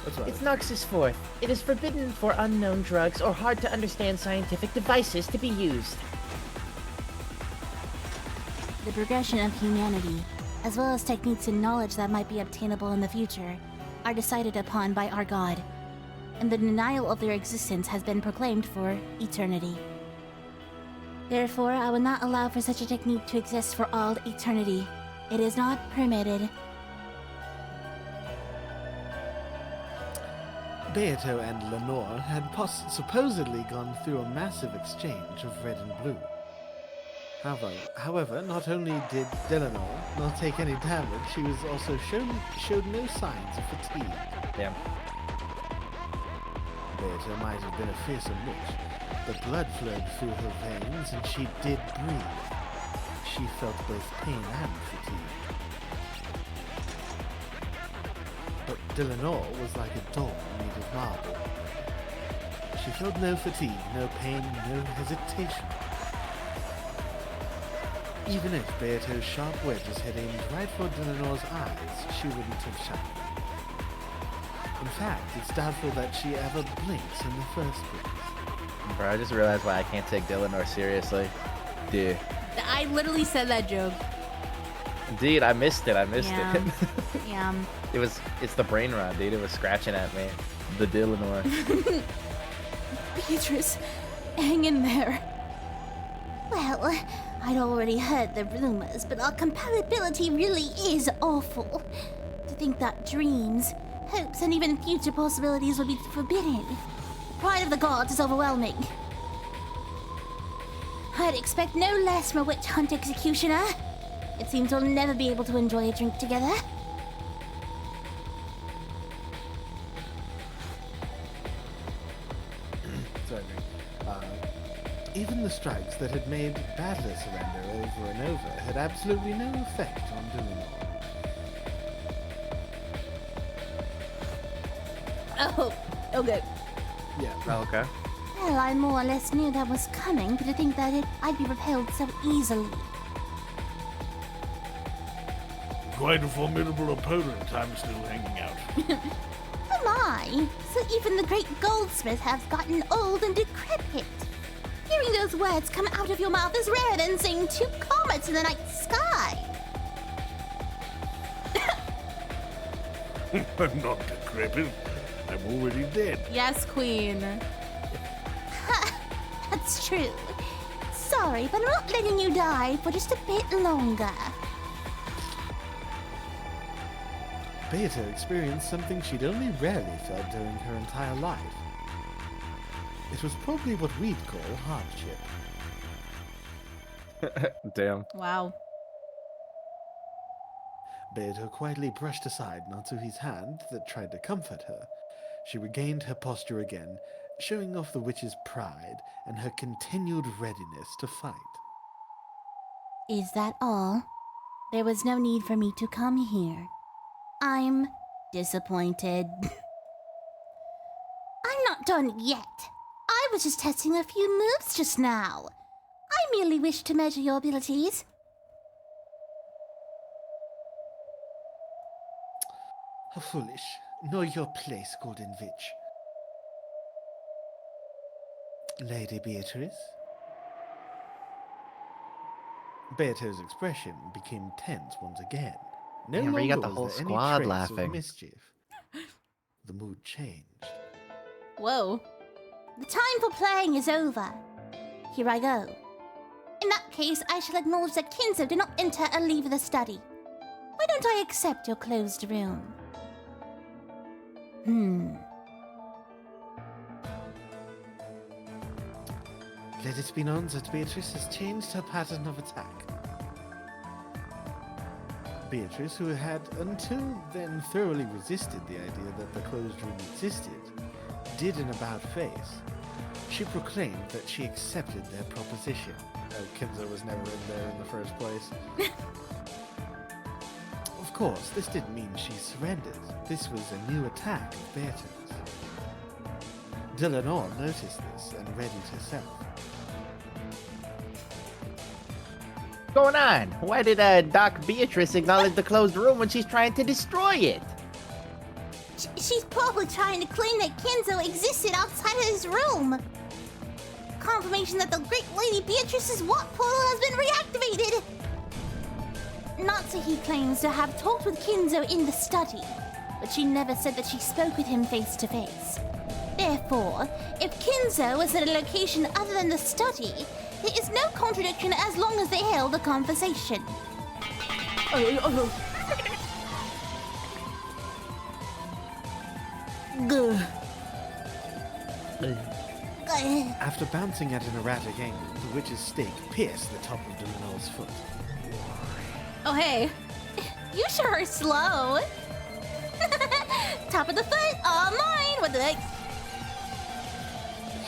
That's right. It's Noxus Fourth. It is forbidden for unknown drugs or hard to understand scientific devices to be used. The progression of humanity, as well as techniques and knowledge that might be obtainable in the future, are decided upon by our God, and the denial of their existence has been proclaimed for eternity. Therefore, I will not allow for such a technique to exist for all eternity. It is not permitted. Beato and Lenore had supposedly gone through a massive exchange of red and blue. However, not only did Delano not take any damage, she was also showed no signs of fatigue. Damn. Beata might have been a fearsome witch, but blood flowed through her veins and she did breathe. She felt both pain and fatigue. But Dillenor was like a doll made of marble. She felt no fatigue, no pain, no hesitation. Even if Beato's sharp wedges had aimed right for Dillenor's eyes, she wouldn't have shined. In fact, it's doubtful that she ever blinks in the first place. Bro, I just realized why I can't take Dillenor seriously. Dude. I literally said that joke. Dude, I missed it. Yeah. Yeah. It's the brain rot, dude. It was scratching at me. The Dillenor. Beatrice, hang in there. Well, I'd already heard the rumors, but our compatibility really is awful. To think that dreams, hopes, and even future possibilities would be forbidden. The pride of the gods is overwhelming. I'd expect no less from a witch hunt executioner. It seems we'll never be able to enjoy a drink together. Sorry. Even the strikes that had made Battler surrender over and over had absolutely no effect on Dillenor. Oh, okay. Yeah. Oh, okay. Well, I more or less knew that was coming, but to think that I'd be repelled so easily. Quite a formidable opponent I'm still hanging out. Am I? So even the great goldsmith has gotten old and decrepit. Hearing those words come out of your mouth is rarer than seeing two comets in the night sky. I'm not decrepit. I'm already dead. Yes, Queen. That's true. Sorry, but I'm not letting you die for just a bit longer. Beata experienced something she'd only rarely felt during her entire life. It was probably what we'd call hardship. Damn. Wow. Beata quietly brushed aside Natsuhi's hand that tried to comfort her. She regained her posture again, showing off the witch's pride and her continued readiness to fight. Is that all? There was no need for me to come here. I'm disappointed. I'm not done yet. I was just testing a few moves just now. I merely wish to measure your abilities. How foolish. Know your place, Golden Witch. Lady Beatrice? Beato's expression became tense once again. No Damn, bro, you got longer the whole was there squad any trace laughing. Of mischief. The mood changed. Whoa. The time for playing is over. Here I go. In that case, I shall acknowledge that Kinzo did not enter or leave the study. Why don't I accept your closed room? Let it be known that Beatrice has changed her pattern of attack. Beatrice, who had until then thoroughly resisted the idea that the closed room existed, did an about-face. She proclaimed that she accepted their proposition. Kinzo was never in there in the first place. Of course, this didn't mean she surrendered. This was a new attack of Beatrice. Dillenor noticed this and readied herself. What's going on? Why did Doc Beatrice acknowledge the closed room when she's trying to destroy it? She's probably trying to claim that Kinzo existed outside of his room. Confirmation that the great Lady Beatrice's warp portal has been reactivated. Natsuhi claims to have talked with Kinzo in the study, but she never said that she spoke with him face to face. Therefore, if Kinzo was at a location other than the study, there is no contradiction as long as they held a conversation. After bouncing at an erratic angle, the witch's stake pierced the top of Dillenor's foot. Oh, hey. You sure are slow. Top of the foot, all mine. What the heck?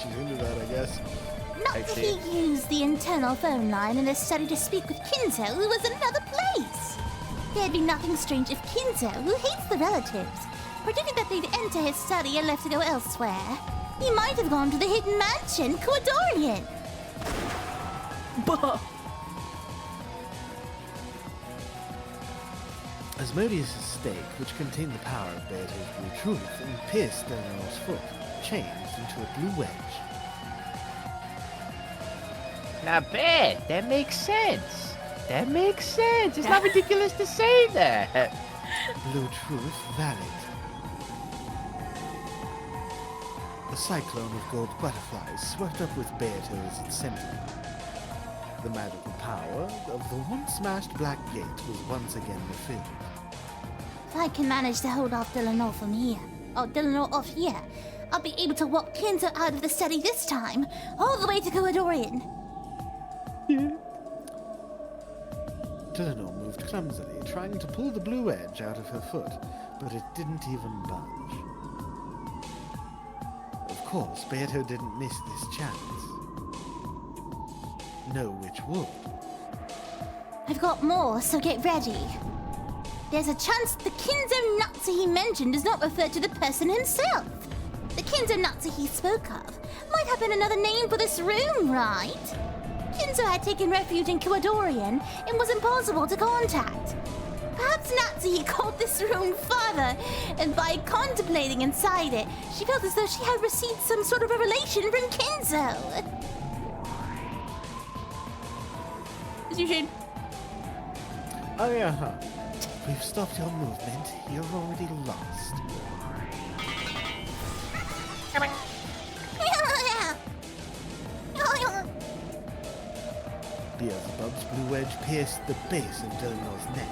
she's into that, I guess. Not that he used the internal phone line in his study to speak with Kinzo, who was in another place. There'd be nothing strange if Kinzo, who hates the relatives, predicted that they'd enter his study and left to go elsewhere. He might have gone to the hidden mansion, Koadorian. Bah! Asmodeus' stake, which contained the power of Beato's blue truth and pierced Delanor's foot, changed into a blue wedge. Not bad. That makes sense. That makes sense. It's not ridiculous to say that. Blue truth valid. A cyclone of gold butterflies swept up with Beato as its center. The magical power of the once smashed black gate was once again refilled. If I can manage to hold off Delanor from here, Delanor off here, I'll be able to walk Kinzo out of the study this time, all the way to Koadorian. Delanor moved clumsily, trying to pull the blue edge out of her foot, but it didn't even budge. Of course, Beato didn't miss this chance. No witch would. I've got more, so get ready. There's a chance the Kinzo Natsu he mentioned does not refer to the person himself. The Kinzo Natsu he spoke of might have been another name for this room, right? Kinzo had taken refuge in Koadorian and was impossible to contact. Perhaps Natsu called this room Father, and by contemplating inside it, she felt as though she had received some sort of revelation from Kinzo. Is you Shane? Oh yeah, huh. We've stopped your movement. You're already lost. Beelzebub's blue wedge pierced the base of Delanor's neck.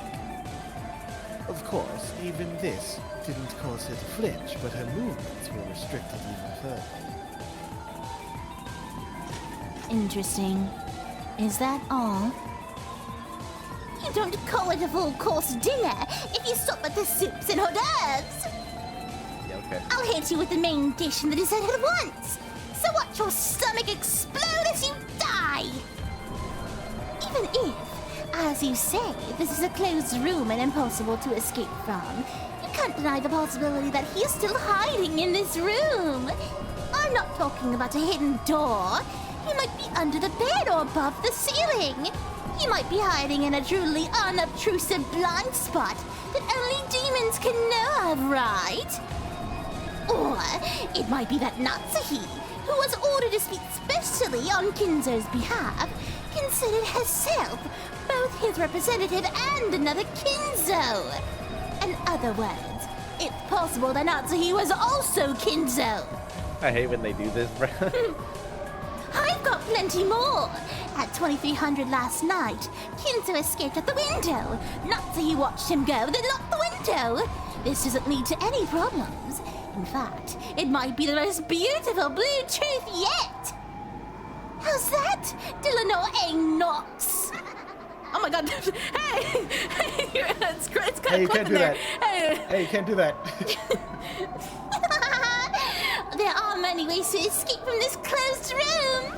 Of course, even this didn't cause her to flinch, but her movements were restricted even further. Interesting. Is that all? You don't call it a full-course dinner if you stop at the soups and hors d'oeuvres. Yeah, okay. I'll hit you with the main dish and the dessert at once. So watch your stomach explode as you die. Even if, as you say, this is a closed room and impossible to escape from, you can't deny the possibility that he is still hiding in this room. I'm not talking about a hidden door. He might be under the bed or above the ceiling. He might be hiding in a truly unobtrusive blind spot that only demons can know of, right? Or it might be that Natsuhi, who was ordered to speak specially on Kinzo's behalf, considered herself both his representative and another Kinzo. In other words, it's possible that Natsuhi was also Kinzo. I hate when they do this, bro. I've got plenty more. At 2300 last night, Kinzo escaped at the window. Natsuhi watched him go, then locked the window. This doesn't lead to any problems. In fact, it might be the most beautiful blue truth yet. How's that, Delanor A. Knox? Oh my god. Hey! It's kind Hey, you of can't do there. that. Hey, you can't do that. There are many ways to escape from this closed room.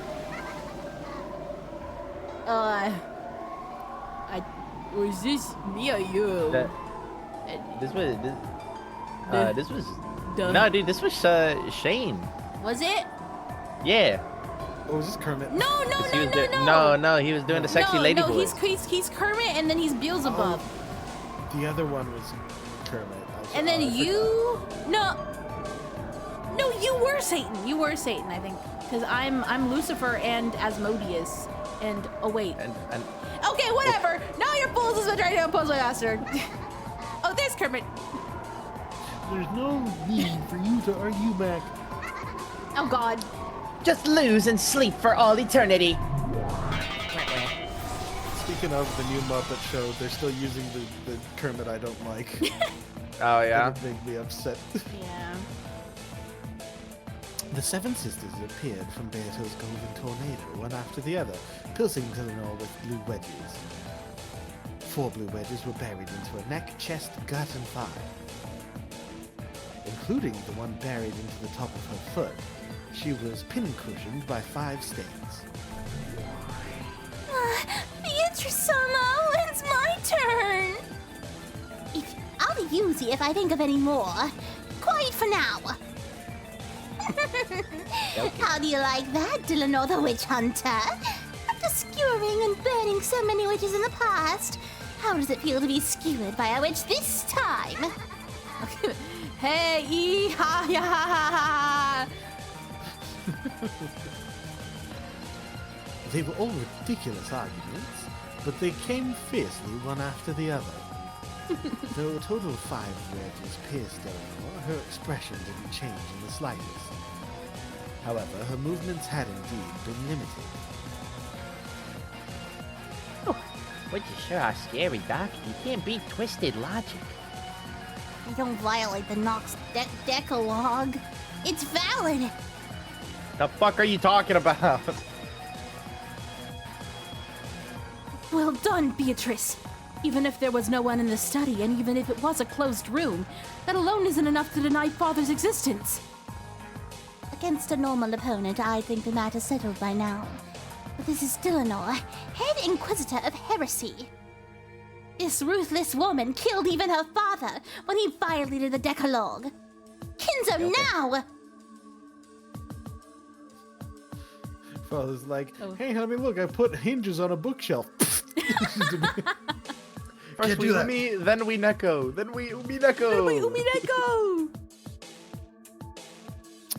Was this me or you? This was Duh. no, dude. This was Shane. Was it? Yeah. Oh, was this Kermit? No. No. He was doing the sexy lady no, voice. he's Kermit and then he's Beelzebub. The other one was Kermit. And then you no, you were Satan. You were Satan, I think, because I'm Lucifer and Asmodeus. And oh wait. And Okay, whatever. Now you're fools as a trying to impose my master. Oh, there's Kermit. There's no need for you to argue back. Oh God. Just lose and sleep for all eternity. Speaking of the new Muppet Show, they're still using the Kermit I don't like. oh yeah. That would make me upset. Yeah. The Seven Sisters appeared from Beato's golden tornado, one after the other, piercing Delanor with blue wedges. 4 blue wedges were buried into her neck, chest, gut, and thigh. Including the one buried into the top of her foot, She was pin-cushioned by 5 stains. Beatrice-sama, it's my turn! I'll use you if I think of any more. Quiet for now. How do you like that, Dylanor the Witch Hunter? After skewering and burning so many witches in the past, how does it feel to be skewered by a witch this time? Hey, ha ya ha ha ha. They were all ridiculous arguments, but they came fiercely one after the other. Though a total of 5 wedges pierced Eleanor, her expression didn't change in the slightest. However, her movements had indeed been limited. Witches sure are scary, Doc. You can't beat twisted logic. I don't violate the Nox Decalogue. It's valid. The fuck are you talking about? Well done, Beatrice. Even if there was no one in the study, and even if it was a closed room, that alone isn't enough to deny Father's existence. Against a normal opponent, I think the matter's settled by now. But this is Dylanor, head Inquisitor of Heresy. This ruthless woman killed even her father when he violated the Decalogue. Kinzo, now! Father's like, hey honey, look, I put hinges on a bookshelf. First we Umi, then we Neko, then we UMINEKO. UMINEKO!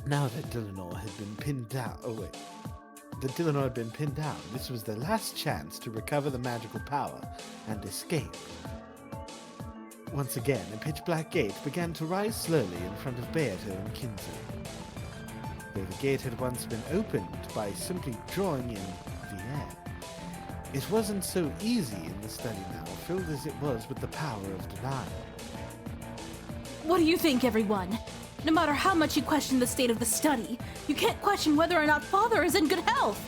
Now that Dylanor had been pinned down, this was their last chance to recover the magical power and escape. Once again, a pitch-black gate began to rise slowly in front of Beato and Kinzo. Though the gate had once been opened by simply drawing in the air, it wasn't so easy in the study now, filled as it was with the power of denial. What do you think, everyone? No matter how much you question the state of the study, you can't question whether or not Father is in good health.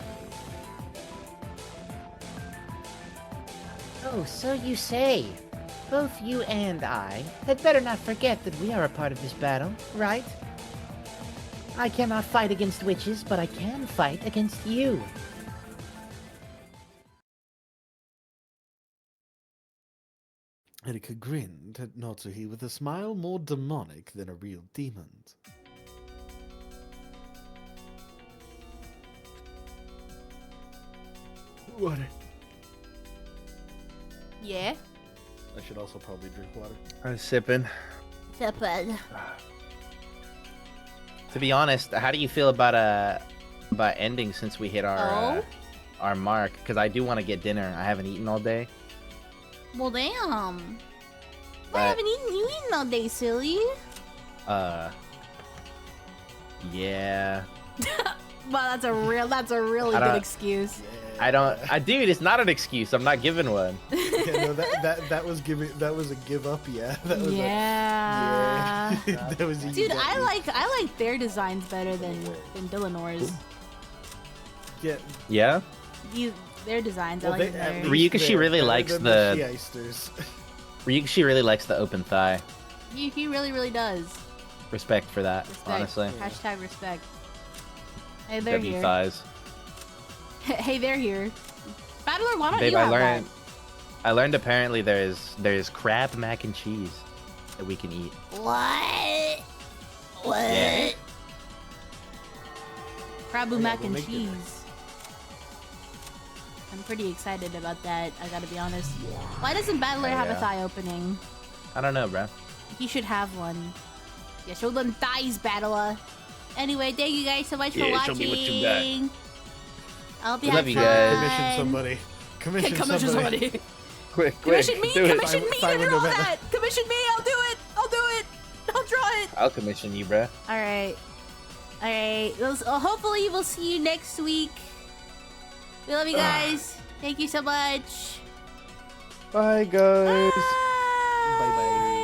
Oh, so you say. Both you and I had better not forget that we are a part of this battle, right? I cannot fight against witches, but I can fight against you. Erika grinned at Natsuhi with a smile more demonic than a real demon's. Water. Yeah? I should also probably drink water. I was sipping. Sippin'. To be honest, how do you feel about ending since we hit our mark? Because I do want to get dinner. I haven't eaten all day. Well, damn. But- I haven't eaten. You eaten all day, silly. Yeah. Well, that's a really I good don't- excuse. Dude, it's not an excuse. I'm not giving one. Yeah, no, that was a give up. Yeah. That was Yeah. that was a Dude, you got I me. like their designs better than Dylanor's. Yeah. Yeah? Their designs, Well, I like they- them at better. least Ryukishi they're really better likes than the- Sheisters. Ryukishi really likes the open thigh. He really, really does. Respect for that, Respect. honestly. Hashtag respect. Hey, they're W here. thighs. Hey, they're here. Battler, why don't Babe, you have I learned apparently there's crab mac and cheese that we can eat. What? What? Yeah. that? Krabu Yeah, mac we'll and make dinner. cheese. I'm pretty excited about that, I gotta be honest. Why doesn't Battler have a Yeah. thigh opening? I don't know, bro. He should have one. Yeah, show them thighs, Battler. Anyway, thank you guys so much for Yeah, watching. show me what you got. I hope you We had love you fun. guys. Commission somebody. Commission somebody. Quick, Commission me! do it. Commission me to Five draw window that! Commission me! I'll do it! I'll do it! I'll draw it! I'll commission you, bro. Alright. Alright. Hopefully we'll see you next week. We love you guys. Thank you so much. Bye, guys. Bye bye.